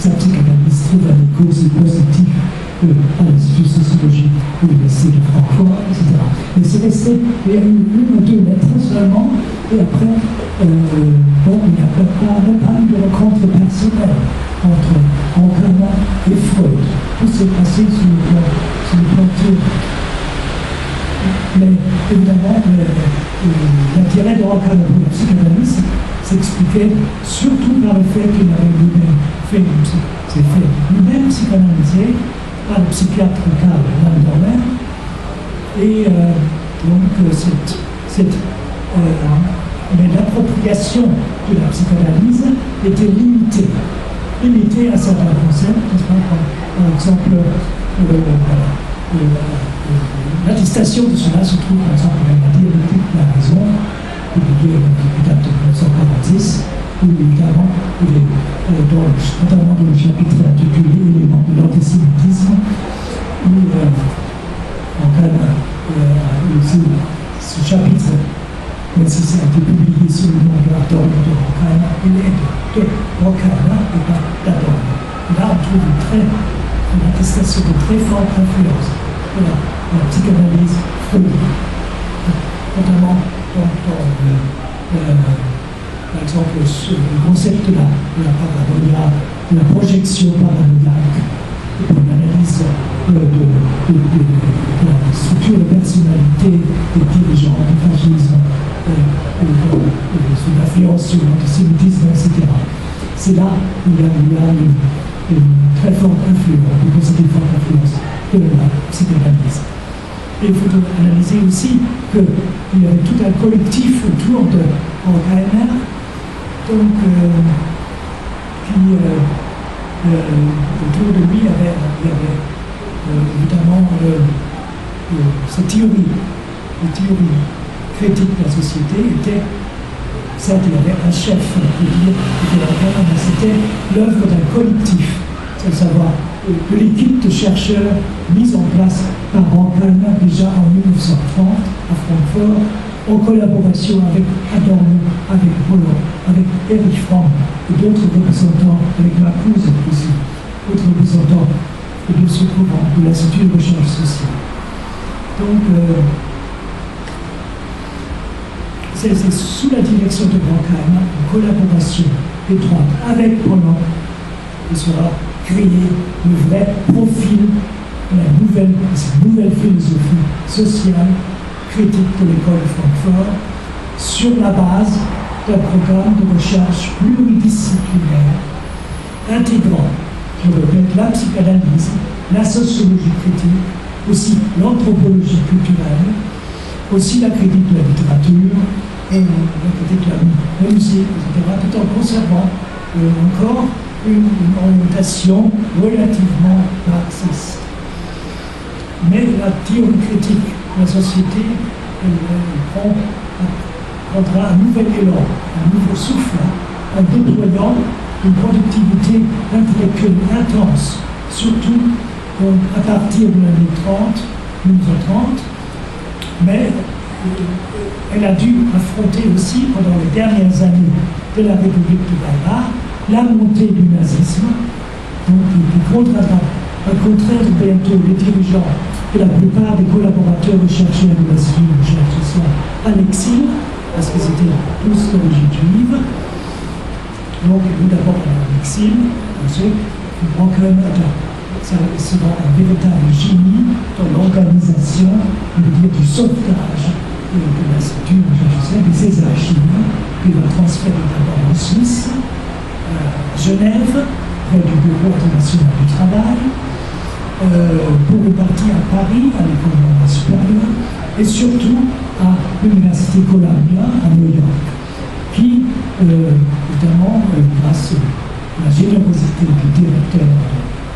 psychanalyse trouve un écho aussi positif à l'Institut de sociologie de l'Université de Francfort, etc. Mais c'est resté, il y a eu une ou deux lettres seulement, et après, il n'y a pas eu de rencontre personnelle entre Horkheimer et Freud. Tout s'est passé sur le plan théorique. Mais évidemment, l'intérêt de Horkheimer pour la psychanalyse s'expliquait surtout par le fait qu'il avait lui-même fait lui-même psychanalysé par le psychiatre Karl Landauer. Et donc, mais l'appropriation de la psychanalyse était limitée à certains concepts, par exemple, l'attestation de cela se trouve par exemple dans la dialectique de la raison, publiée qui date de 1946, où évidemment, notamment dans le chapitre intitulé Éléments de l'antisémitisme, où ce chapitre, même si ça a été publié sous le nom de Adorno de Horkheimer, il est de Horkheimer et pas d'Adorno. Là, on trouve une attestation de très forte influence de la psychanalyse freudienne, notamment par exemple le concept de la paranoïa, de la projection paranoïaque, une analyse de la structure de personnalité des dirigeants du fascisme, sous l'influence sur l'antisémitisme, etc. C'est là où il y a une très forte influence, une forte influence de la psychanalyse. Et il faut analyser aussi qu'il y avait tout un collectif autour de Horkheimer, donc qui autour de lui il y avait évidemment cette théorie, les théories critiques de la société étaient certes, il y avait un chef, mais c'était l'œuvre d'un collectif, c'est à savoir de l'équipe de chercheurs mise en place par Horkheimer déjà en 1930 à Francfort, en collaboration avec Adorno, avec Bollon, avec Erich Fromm et d'autres représentants, avec Marcuse aussi, d'autres représentants de ce courant, de l'Institut de recherche sociale. Donc, c'est sous la direction de Horkheimer, en collaboration étroite avec Bollon, qu'il sera créé le vrai profil de cette nouvelle philosophie sociale critique de l'école de Francfort sur la base d'un programme de recherche pluridisciplinaire intégrant, je répète, la psychanalyse, la sociologie critique, aussi l'anthropologie culturelle, aussi la critique de la littérature, et la critique de la musique, etc., tout en conservant encore une orientation relativement marxiste. Mais la théorie critique de la société prendra un nouvel élan, un nouveau souffle, en déployant une productivité intellectuelle intense, surtout à partir de l'année 1930, mais elle a dû affronter aussi, pendant les dernières années de la République de Weimar, la montée du nazisme, donc qui contraindra à contraindre bientôt les dirigeants et la plupart des collaborateurs rechercheurs de l'Institut de recherche sociale à l'exil, parce que c'était tous d'origine juive. Donc, nous d'abord à l'exil, ensuite, ça sera un véritable génie dans l'organisation, du sauvetage de l'Institut de recherche sociale et ses archives, qui va transférer d'abord en Suisse, à Genève, près du Bureau international du travail, pour repartir à Paris, à l'école normale supérieure, et surtout à l'Université Columbia, à New York, qui, évidemment, grâce à la générosité du directeur,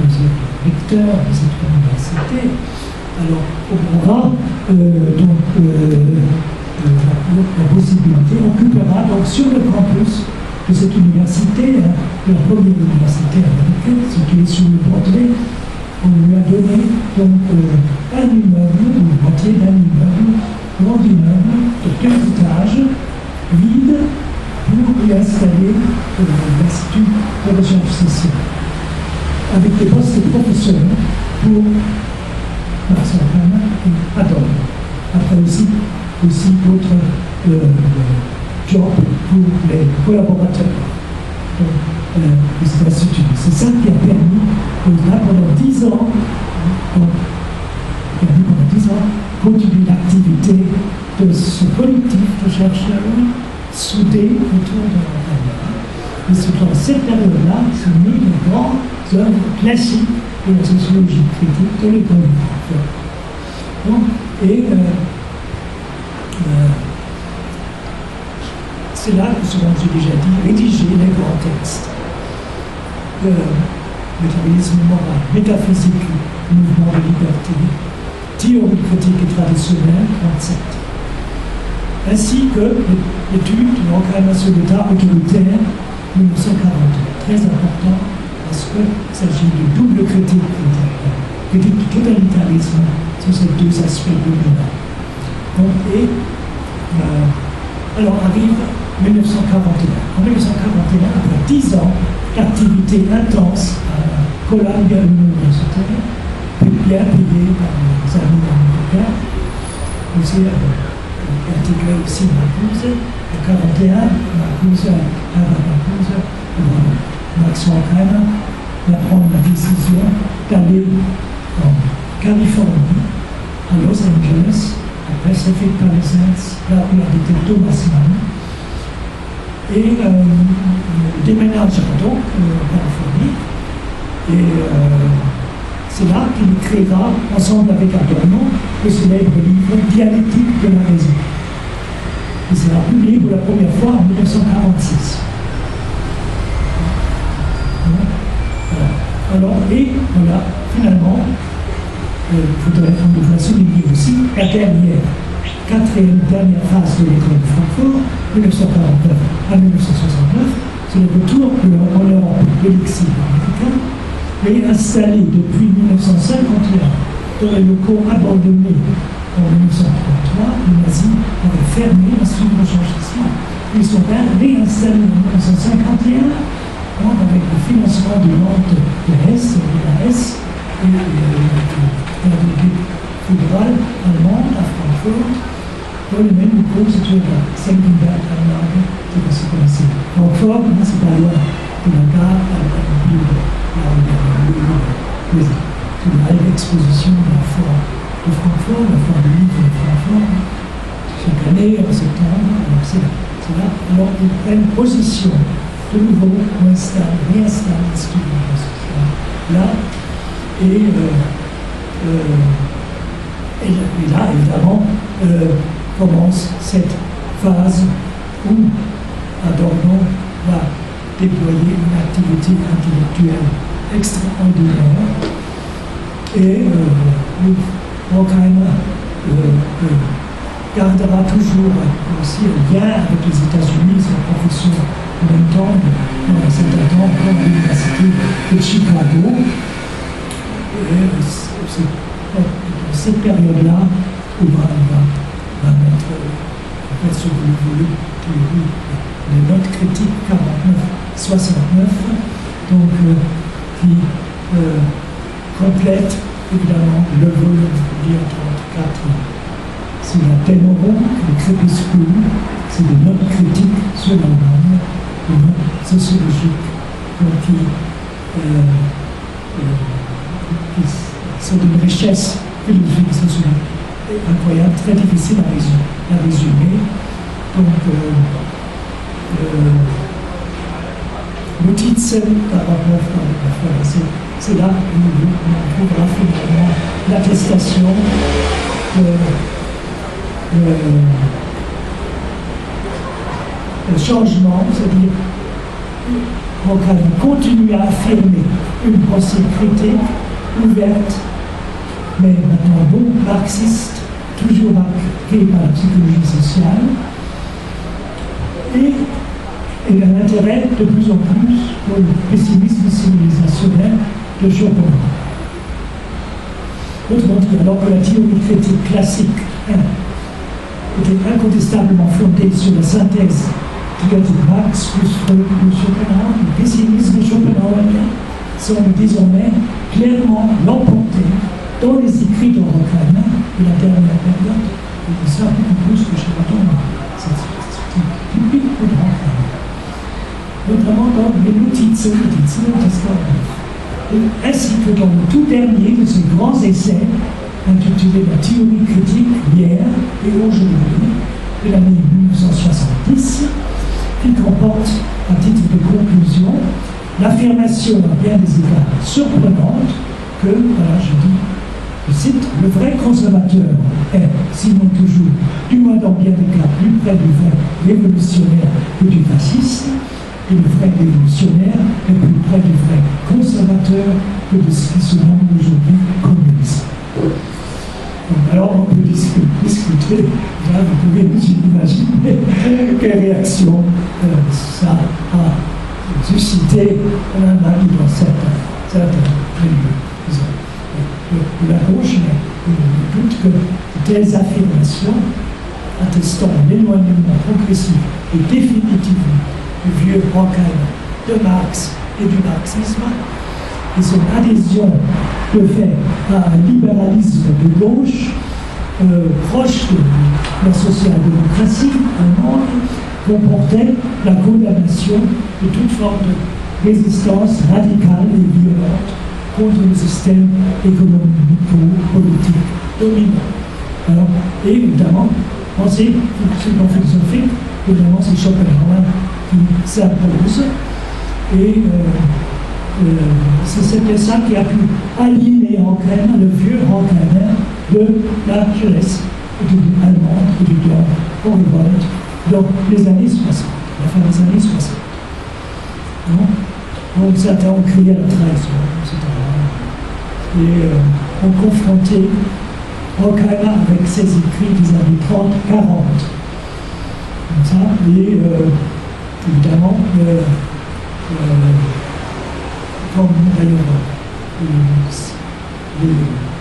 du recteur de cette université, alors aura la possibilité, occupera donc sur le campus de cette université, la première université américaine, ce qui est sur le portrait. On lui a donné donc un immeuble, ou moitié d'un immeuble, grand immeuble de 15 étages, vide, pour y installer l'Institut de recherche sociale, avec des postes de professeurs pour Marcel Horkheimer et Adorno. Après aussi d'autres jobs pour les collaborateurs de cet institut. C'est ça qui a permis, là, pendant 10 ans, continuer l'activité de ce collectif de chercheurs soudés autour de Horkheimer. Et c'est dans cette période-là sont nées les grandes œuvres classiques de la sociologie critique de l'école de Francfort. C'est là que, selon j'ai déjà dit, rédiger les grands textes. Métabolisme moral, métaphysique, mouvement de liberté, théorie critique et traditionnelle, 37. Ainsi que l'étude de Horkheimer sur l'État autoritaire, 1940. Très important parce qu'il s'agit de double critique du totalitarisme sur ces deux aspects dominants. Alors arrive 1941. En 1941, après 10 ans d'activité intense à Columbia University, bien payée par les amis américains, aussi intégré aussi Marcuse, en 1941, Max Horkheimer va prendre la décision d'aller en Californie, à Los Angeles, à Pacific Palisades, là où habitait Thomas Mann, et déménagera donc en Californie. Et c'est là qu'il écrira, ensemble avec Adorno, le célèbre livre Dialectique de la raison. Il sera publié pour la première fois en 1946. Alors, et voilà, finalement, il faudrait souligner aussi la dernière quatrième dernière phase de l'école de Francfort, 1949 à 1969, c'est le retour en Europe de l'exil américain, mais installé depuis 1951 dans les locaux abandonnés en 1933, les nazis avaient fermé l'Institut de Jean Chassin. Ils sont réinstallés en 1951 avec le financement de vente de Hess, de la Hess, et de la fédérale allemande à Francfort, dans les mêmes locaux situés à Senckenberg-Anlage, que vous connaissez. Francfort, c'est pas loin de la gare à la ville de l'exposition de la foire de Francfort, la foire du livre de Francfort, chaque année en septembre. Alors c'est là. Alors ils prennent position de nouveau, réinstallent l'Institut de là. Et là, évidemment, commence cette phase où Adorno va déployer une activité intellectuelle extraordinaire. Et Horkheimer gardera toujours aussi un lien avec les États-Unis, sa profession en même temps, dans cet temps à l'Université de Chicago. Et c'est dans cette période-là où va mettre ce que vous voulez, les notes critiques 49-69, donc qui complète évidemment le volume 34. C'est la Ténoron, le crépuscule, c'est des notes critiques sur l'Allemagne, des notes sociologiques, donc qui sont d'une richesse philosophique et sociologique incroyable, très difficile à résumer. Donc, Notizen, c'est là où on trouvera finalement l'attestation le changement, c'est-à-dire qu'on continue à affirmer une pensée critique, ouverte, mais maintenant bon marxiste, toujours marquée par la psychologie sociale, et un intérêt de plus en plus pour le pessimisme civilisationnel de Schopenhauer. Autrement dit, alors que la théorie critique classique était incontestablement fondée sur la synthèse de Marx plus Freud plus Schopenhauer, le pessimisme schopenhauerien semble désormais clairement l'emporter dans les écrits de Horkheimer de la dernière période, et ça beaucoup plus que chez Platon. C'est typique de Horkheimer. Notamment dans les Notizen, ainsi que dans le tout dernier de ses grands essais, intitulé La théorie critique hier et aujourd'hui, de l'année 1970, qui comporte, à titre de conclusion, l'affirmation à bien des égards surprenante que, voilà, je cite, le vrai conservateur est, sinon toujours, du moins dans bien des cas, plus près du vrai révolutionnaire que du fasciste, et le vrai révolutionnaire est plus près du vrai conservateur que de ce qui se nomme aujourd'hui communisme. Alors on peut discuter, là vous pouvez vous imaginer quelle réaction ça a suscité en Allemagne dans certains milieux de la gauche, mais il ne doute que telles affirmations attestant l'éloignement progressif et définitif du vieux Horkheimer, de Marx et du marxisme, et son adhésion de fait à un libéralisme de gauche proche de la social-démocratie allemande, comportait la condamnation de toute forme de résistance radicale et violente contre le système économico-politique dominant. Alors, et évidemment, pensez, sur le plan philosophique, évidemment c'est Schopenhauer qui s'impose, et c'est cette ça qui a pu aligner Horkheimer, le vieux Horkheimer, de la jeunesse allemande et du temps en révolte dans les années 60, la fin des années 60. Donc certains ont crié à la trahison, etc. Et ont confronté Horkheimer avec ses écrits des années 30-40. Comme ça, et évidemment, comme d'ailleurs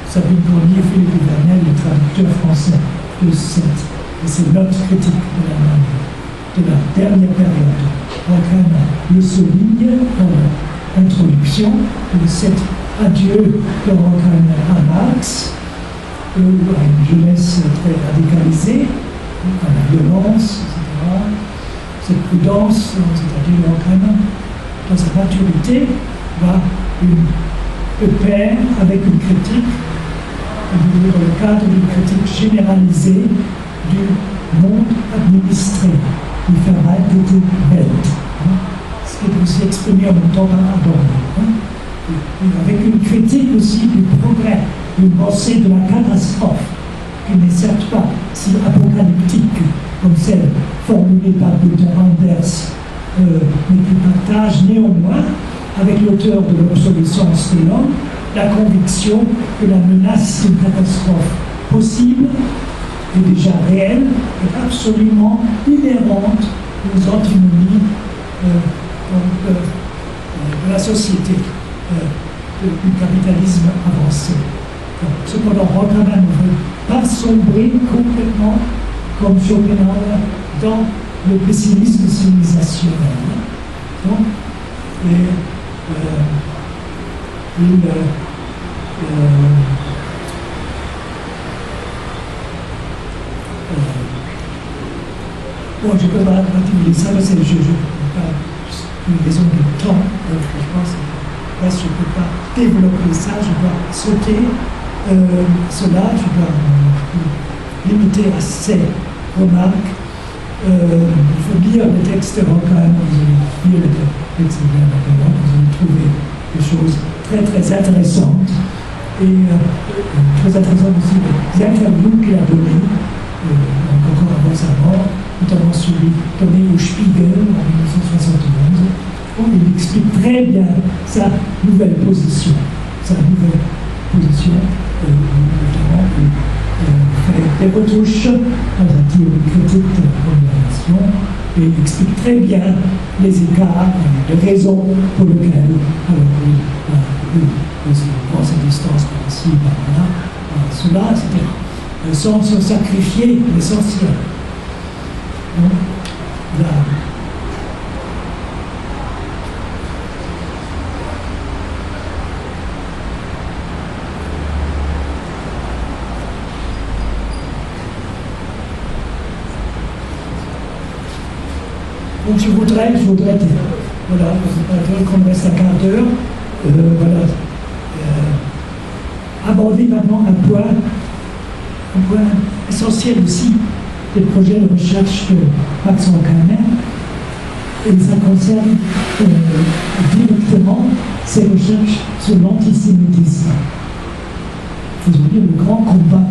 Sabine Cornier et Philippe Vernel, les traducteurs français de ces notes critiques de la dernière période. Horkheimer le souligne dans l'introduction de cet adieu de Horkheimer à Marx, à une jeunesse très radicalisée, à la violence, etc. Cette prudence, c'est-à-dire Horkheimer, dans sa maturité, va de pair avec une critique, dans le cadre d'une critique généralisée du monde administré, du Verwaltete Welt, ce qui est aussi exprimé en même temps par Adorno, avec une critique aussi du progrès, une pensée de la catastrophe, qui n'est certes pas si apocalyptique comme celle formulée par Luther Anders, mais qui partage néanmoins avec l'auteur de l'obsolescence de l'homme la conviction que la menace d'une catastrophe possible est déjà réelle et absolument inhérente aux antinomies de la société, du capitalisme avancé. Cependant, Horkheimer ne veut pas sombrer complètement, comme Schopenhauer, dans le pessimisme civilisationnel. Bon, je ne peux pas continuer ça, mais c'est une raison de temps, donc je pense que je ne peux pas développer ça, je dois sauter cela, je dois limiter à ces remarques. Il faut lire le texte de Horkheimer, vous allez lire le texte de Horkheimer, vous allez trouver des choses très très intéressantes et très intéressantes aussi les interviews qu'il a données encore avant sa mort, notamment celui donné au Spiegel en 1971, où il explique très bien sa nouvelle position, notamment fait des retouches dans la théorie critique de la modération et il explique très bien les écarts, les raisons pour lesquelles prend ses distances par ici, par là. Cela, c'était sans se sacrifier l'essentiel. Donc je voudrais voilà, qu'on reste à quart d'heure, aborder maintenant un point essentiel aussi des projets de recherche de Max Horkheimer, et ça concerne directement ses recherches sur l'antisémitisme. Le grand combat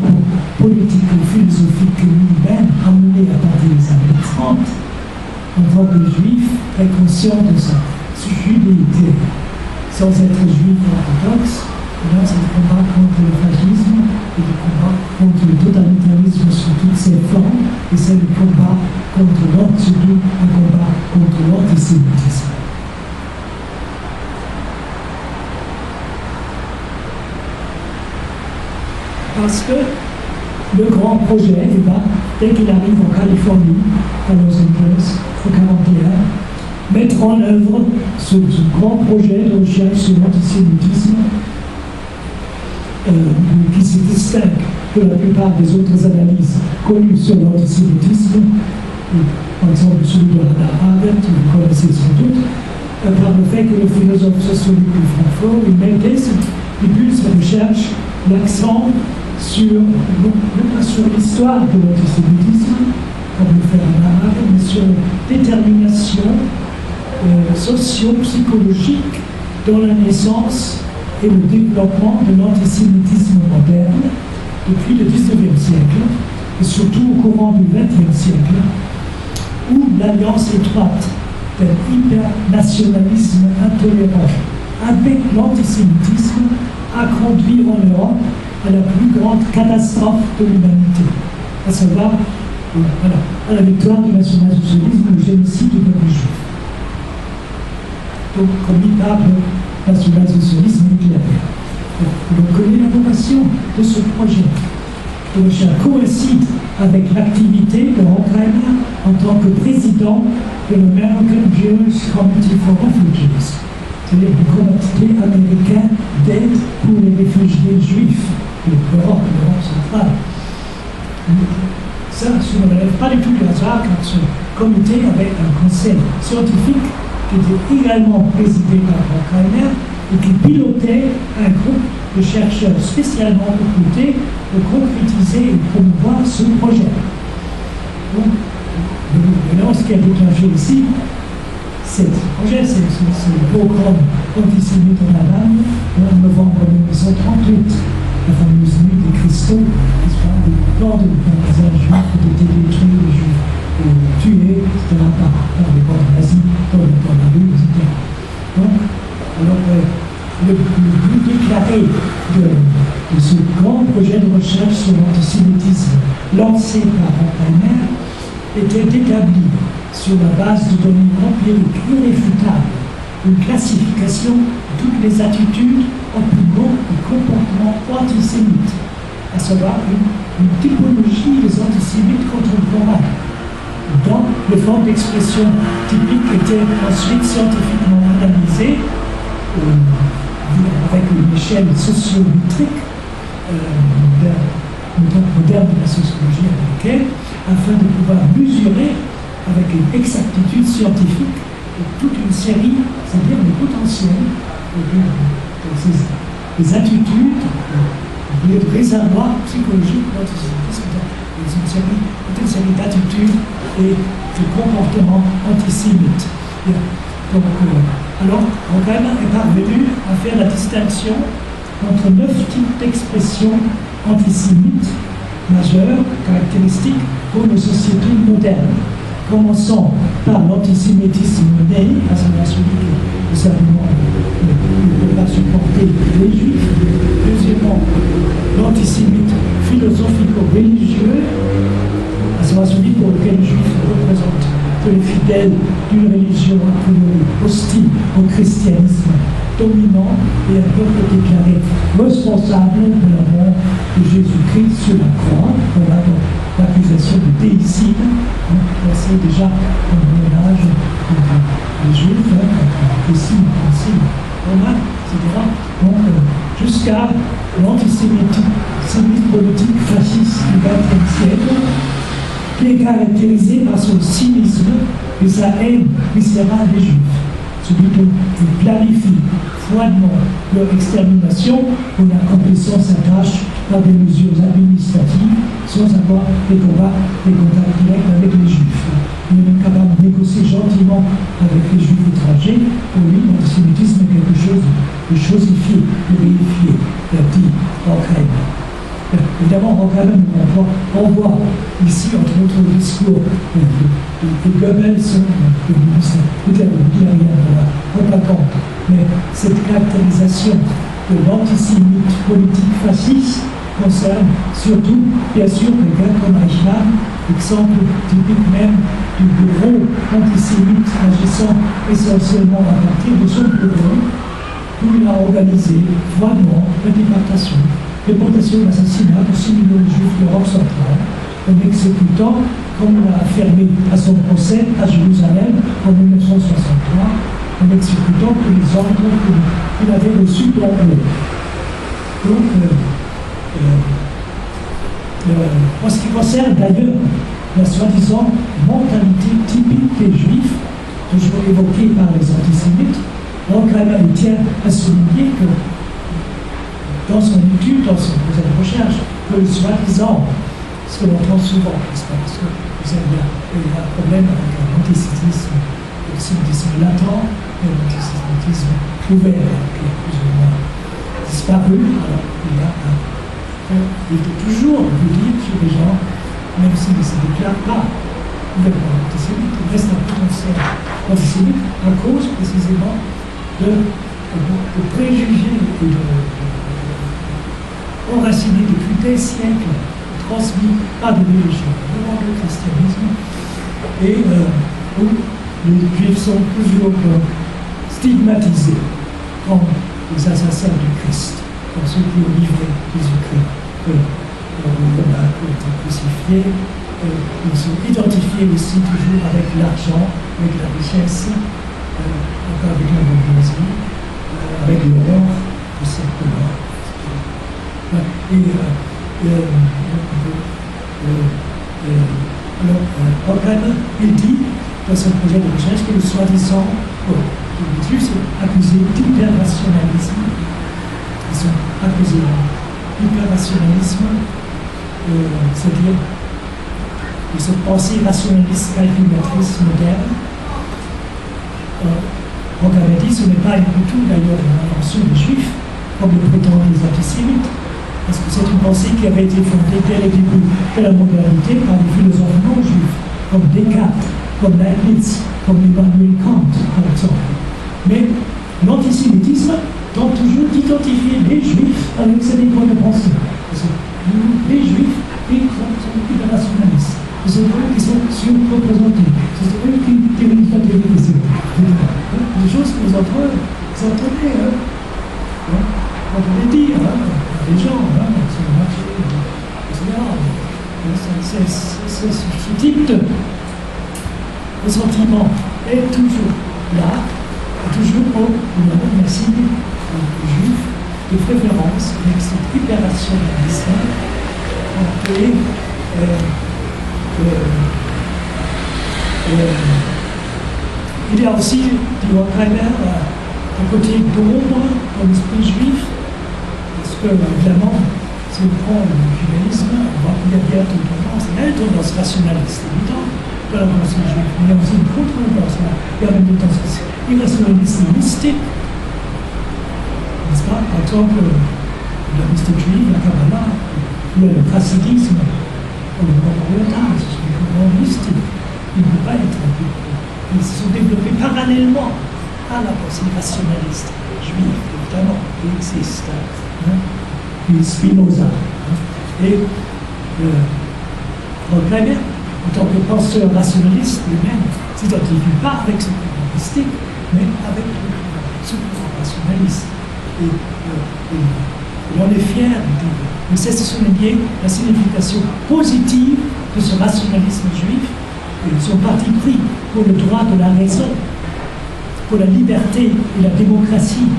politico-philosophique que lui-même a mené à partir des années 30, en tant que juif, très conscient de sa judéité, sans être juif orthodoxe. Là, c'est le combat contre le fascisme et le combat contre le totalitarisme sous toutes ses formes, et c'est le combat contre l'antisémitisme. Parce que le grand projet, dès qu'il arrive en Californie, à Los Angeles, en 1941, mettre en œuvre ce grand projet de recherche sur l'antisémitisme qui se distingue de la plupart des autres analyses connues sur l'antisémitisme, par exemple celui de Hannah Arendt, vous connaissez sans doute, par le fait que le philosophe sociologue de Francfort, il met dès ce début de sa recherche l'accent sur l'histoire de l'antisémitisme, comme le fait Hannah Arendt, mais sur la détermination socio-psychologique dans la naissance et le développement de l'antisémitisme moderne depuis le XIXe siècle, et surtout au courant du XXe siècle, où l'alliance étroite d'un hypernationalisme intolérant avec l'antisémitisme a conduit en Europe à la plus grande catastrophe de l'humanité, à savoir à la victoire du national-socialisme, le génocide du peuple juif. Donc, commis par le national-socialisme nucléaire. On connaît l'information de ce projet. Donc, ça coïncide avec l'activité de Horkheimer en tant que président de l'American Jewish Committee for Refugees, c'est-à-dire du comité américain d'aide pour les réfugiés juifs de l'Europe centrale. Ça ne relève pas du tout du hasard, car ce comité avait un conseil scientifique qui était également présidé par Horkheimer et qui pilotait un groupe de chercheurs spécialement recrutés pour concrétiser et promouvoir ce projet. Donc, maintenant, ce qui a déclenché ici, c'est ce projet, c'est le pogrom antisémite en Allemagne en novembre 1938, la fameuse nuit des cristaux, des corps de magasins juifs qui étaient détruits, les juifs tués, etc., par les corps nazis dans la rue, etc. Donc, alors, le but déclaré de ce grand projet de recherche sur l'antisémitisme lancé par Horkheimer était d'établir, sur la base de données empiriques irréfutables, une classification de toutes les attitudes, opinions et comportements antisémites, à savoir une typologie des antisémites contemporains, dont les formes d'expression typiques étaient ensuite scientifiquement analysées avec une échelle sociométrique moderne de la sociologie américaine, afin de pouvoir mesurer avec une exactitude scientifique toute une série, c'est-à-dire les potentiels, les attitudes, les réservoirs psychologiques de l'antisémitisme, toute une série d'attitudes et de comportements antisémites. Donc, alors, Horkheimer est parvenu à faire la distinction entre 9 types d'expressions antisémites majeures, caractéristiques pour nos sociétés modernes. Commençons par l'antisémitisme né, à savoir celui qui certainement ne peut pas supporter les juifs. Deuxièmement, l'antisémite philosophico-religieux, à savoir celui pour lequel les juifs représentent que les fidèles d'une religion a priori hostile au christianisme dominant et un peuple déclaré responsable de la mort de Jésus-Christ sur la croix. Voilà donc l'accusation de déicide, c'est déjà un ménage contre les juifs, contre les romains, etc. Donc jusqu'à l'antisémitisme politique fasciste du XXe siècle, qui est caractérisé par son cynisme et sa haine viscérale des Juifs. Celui qui planifie froidement leur extermination en accomplissant sa tâche par des mesures administratives sans avoir des contacts directs avec les Juifs. Il est même capable de négocier gentiment avec les Juifs étrangers. Pour lui, l'antisémitisme est quelque chose de chosifié, de vérifié, dit Horkheimer. Évidemment, Horkheimer renvoie ici, entre autres, le discours de Goebbels, le ministre hitlérien de la propagande. Mais cette caractérisation de l'antisémite politique fasciste concerne surtout, bien sûr, quelqu'un comme Eichmann, exemple typique même du bureau antisémite agissant essentiellement à partir de son bureau, où il a organisé froidement la déportation d'assassinat de 6 millions de juifs d'Europe centrale, en exécutant, comme on l'a affirmé à son procès à Jérusalem en 1963, en exécutant tous les ordres qu'il avait reçus d'en haut. Donc, en ce qui concerne d'ailleurs la soi-disant mentalité typique des juifs, toujours évoquée par les antisémites, Horkheimer tient à souligner que dans son étude, dans son projet de recherche, que le soi-disant, ce que l'on entend souvent, n'est-ce pas, parce que vous avez un problème avec l'antisémitisme, l'antisémitisme latent et l'antisémitisme ouvert, qui est plus ou moins disparu. Alors, il faut toujours vous dire sur les gens, même s'ils ne se déclarent pas ouvertement antisémites, il reste un potentiel antisémite à cause précisément de préjugés et de enracinés depuis des siècles, transmis par des religions, devant le christianisme, et où les juifs sont toujours stigmatisés comme les assassins du Christ, comme ceux qui ont livré Jésus-Christ. On a été crucifiés, ils sont identifiés aussi toujours avec l'argent, avec la richesse, encore avec la bourgeoisie, avec l'or, tout simplement. Alors, Horkheimer, il dit dans son projet de recherche que le soi-disant, les Juifs sont accusés d'hyper-rationalisme. Ils sont accusés d'hyper-rationalisme, c'est-à-dire de cette pensée rationaliste calculatrice moderne. Horkheimer dit que ce n'est pas du tout d'ailleurs une invention des Juifs, comme le prétendent les antisémites, parce que c'est une pensée qui avait été fondée dès le début de la modernité par des philosophes non juifs, comme Descartes, comme Leibniz, comme Emmanuel Kant, par exemple. Mais l'antisémitisme tente toujours d'identifier les juifs avec ces livres de pensée. Les juifs, ils sont des rationalistes. C'est eux qui sont surreprésentés. C'est eux qui dirigent la télévision. Des choses que vous entendez, on peut les dire, les gens, sur le marché, etc. Ce type de sentiment est toujours là, toujours au signe juif de préférence avec cet hyper-rationalisme. Il y a aussi, dit Horkheimer, un côté d'ombre dans l'esprit juif, parce que, évidemment, si on prend le judaïsme, on voit qu'il y a bien une tendance, il y a une tendance rationaliste, évident, dans la pensée juive, mais il y a aussi une contre-tendance, il y a même une tendance irrationaliste mystique, n'est-ce pas? Par exemple, la mystique juive, la Kabbalah, il y a le chassidisme, le monde oriental, ce sont des courants mystiques, ils ne peuvent pas être, ils se sont développés parallèlement à la pensée rationaliste juive, évidemment, qui existe. Puis Spinoza. Et Horkheimer, en tant que penseur rationaliste lui-même, ne s'identifie pas avec ce courant mystique, mais avec ce courant rationaliste. Et on est fier de dire, mais c'est de souligner la signification positive de ce rationalisme juif et son parti pris pour le droit de la raison, pour la liberté et la démocratie.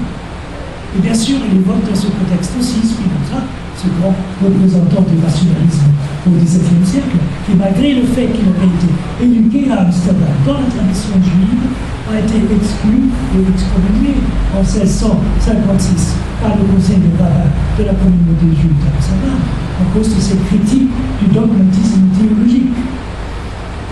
Et bien sûr, il évoque dans ce contexte aussi Spinoza, ce grand représentant du rationalisme au XVIIe siècle, qui malgré le fait qu'il avait été éduqué à Amsterdam dans la tradition juive, a été exclu et excommunié en 1656 par le conseil des rabbins de la communauté juive d'Amsterdam, à cause de cette critique du dogmatisme théologique.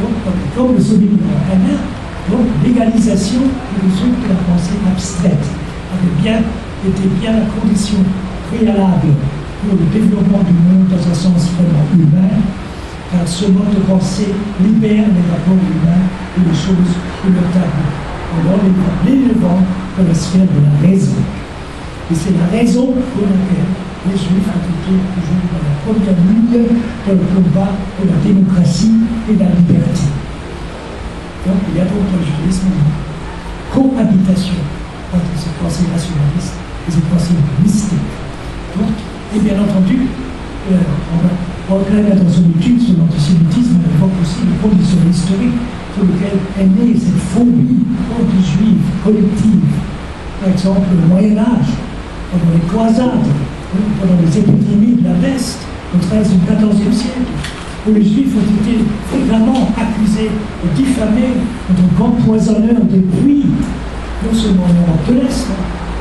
Donc, comme le souligne Horkheimer, donc l'égalisation du truc de la pensée abstraite avait était bien la condition préalable pour le développement du monde dans un sens vraiment humain, car ce mode de pensée libère les rapports humains et les choses de leur tabou, en l'élevant dans la sphère de la raison. Et c'est la raison pour laquelle les Juifs ont été toujours dans la première ligne dans le combat pour la démocratie et la liberté. Donc il y a donc dans le judaïsme une cohabitation entre cette pensée rationaliste et cette pensée mystique. Donc, et bien entendu, Horkheimer dans son étude sur l'antisémitisme évoque aussi les conditions historiques sur lesquelles est née cette phobie anti-juive collective. Par exemple, le Moyen-Âge, pendant les croisades, pendant les épidémies de la peste, au XIIIe et XIVe siècle, où les Juifs ont été fréquemment accusés et diffamés en tant qu'empoisonneurs des puits, non seulement en Europe de l'Est,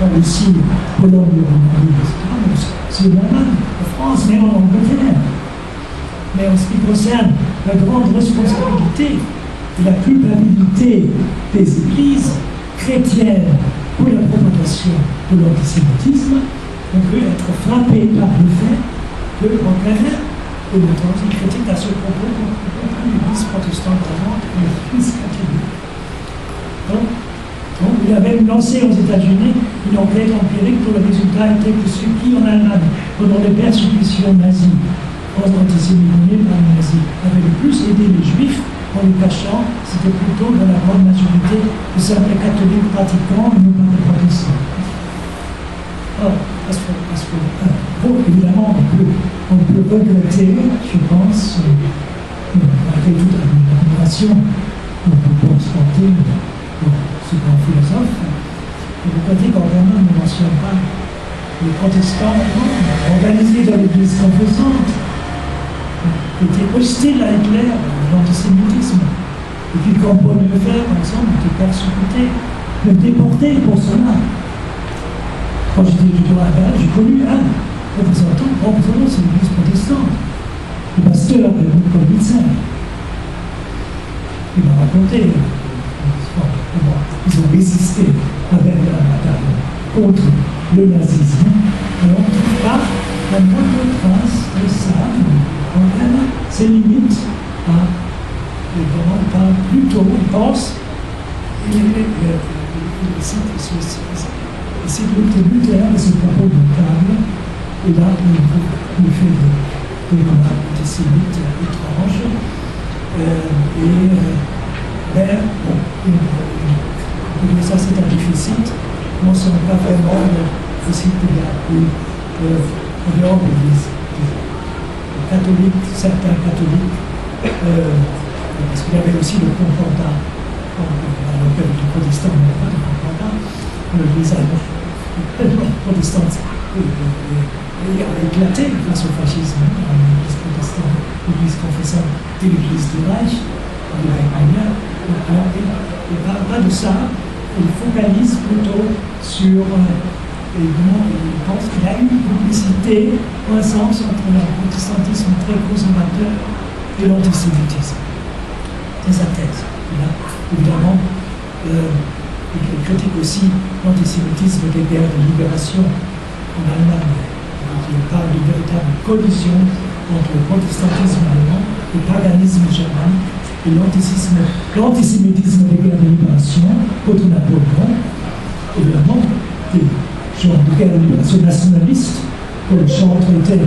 mais aussi en Pologne, en Hongrie, etc., mais aussi en Allemagne, en France, mais en Angleterre. Mais en ce qui concerne la grande responsabilité et la culpabilité des églises chrétiennes pour la propagation de l'antisémitisme, on peut être frappé par le fait que Horkheimer, et notamment, il critique à ce propos l'église protestante allemande et l'église catholique. Donc, Donc, il a même lancé aux États-Unis une enquête empirique dont le résultat était que ceux qui, en Allemagne, pendant les persécutions nazies, antisémites par les nazis, avaient le plus aidé les juifs en les cachant, c'était plutôt dans la grande majorité de simples catholiques pratiquants et non pas des protestants. Or, bon, évidemment, on peut regretter, je pense, malgré toute l'admiration qu'on peut transporter pour ce grand philosophe, le côté qu'Organon ne mentionne pas les protestants organisés dans l'Église confessante, étaient hostiles à Hitler, à l'antisémitisme, et puis comme Paul Lefebvre, par exemple, étaient persécutés, même déportés pour cela. Quand j'étais du droit à Bâle, j'ai connu un représentant, c'est l'Église protestante, le pasteur de Kolbitzer. Il m'a raconté comment ils ont résisté avec la bataille contre le nazisme, et on ne trouve pas la moindre trace de ça. C'est limite à plutôt, on pense, c'est Luther et ses propos notables, et là, il fait des remarques antisémites étranges, ça c'est un déficit, on ne sent pas vraiment le déficit qu'il y a eu en dehors de l'Église. Catholiques, certains catholiques, parce qu'il y avait aussi le concordat, l'appel du protestant, mais pas de concordat, l'Église protestante a éclaté face au fascisme, l'Église protestante, l'Église confessante et l'Église du Reich, alors il ne parle pas de ça, il focalise plutôt sur. Évidemment, il pense qu'il y a une complicité, un sens entre le protestantisme très conservateur et l'antisémitisme. C'est sa thèse. Évidemment, il critique aussi l'antisémitisme des guerres de libération en Allemagne. Il parle d'une véritable collision entre le protestantisme allemand, le paganisme germanique et l'antisémitisme des guerres de libération contre Napoléon. Évidemment, genre de guerre de libération nationaliste, que le chantre était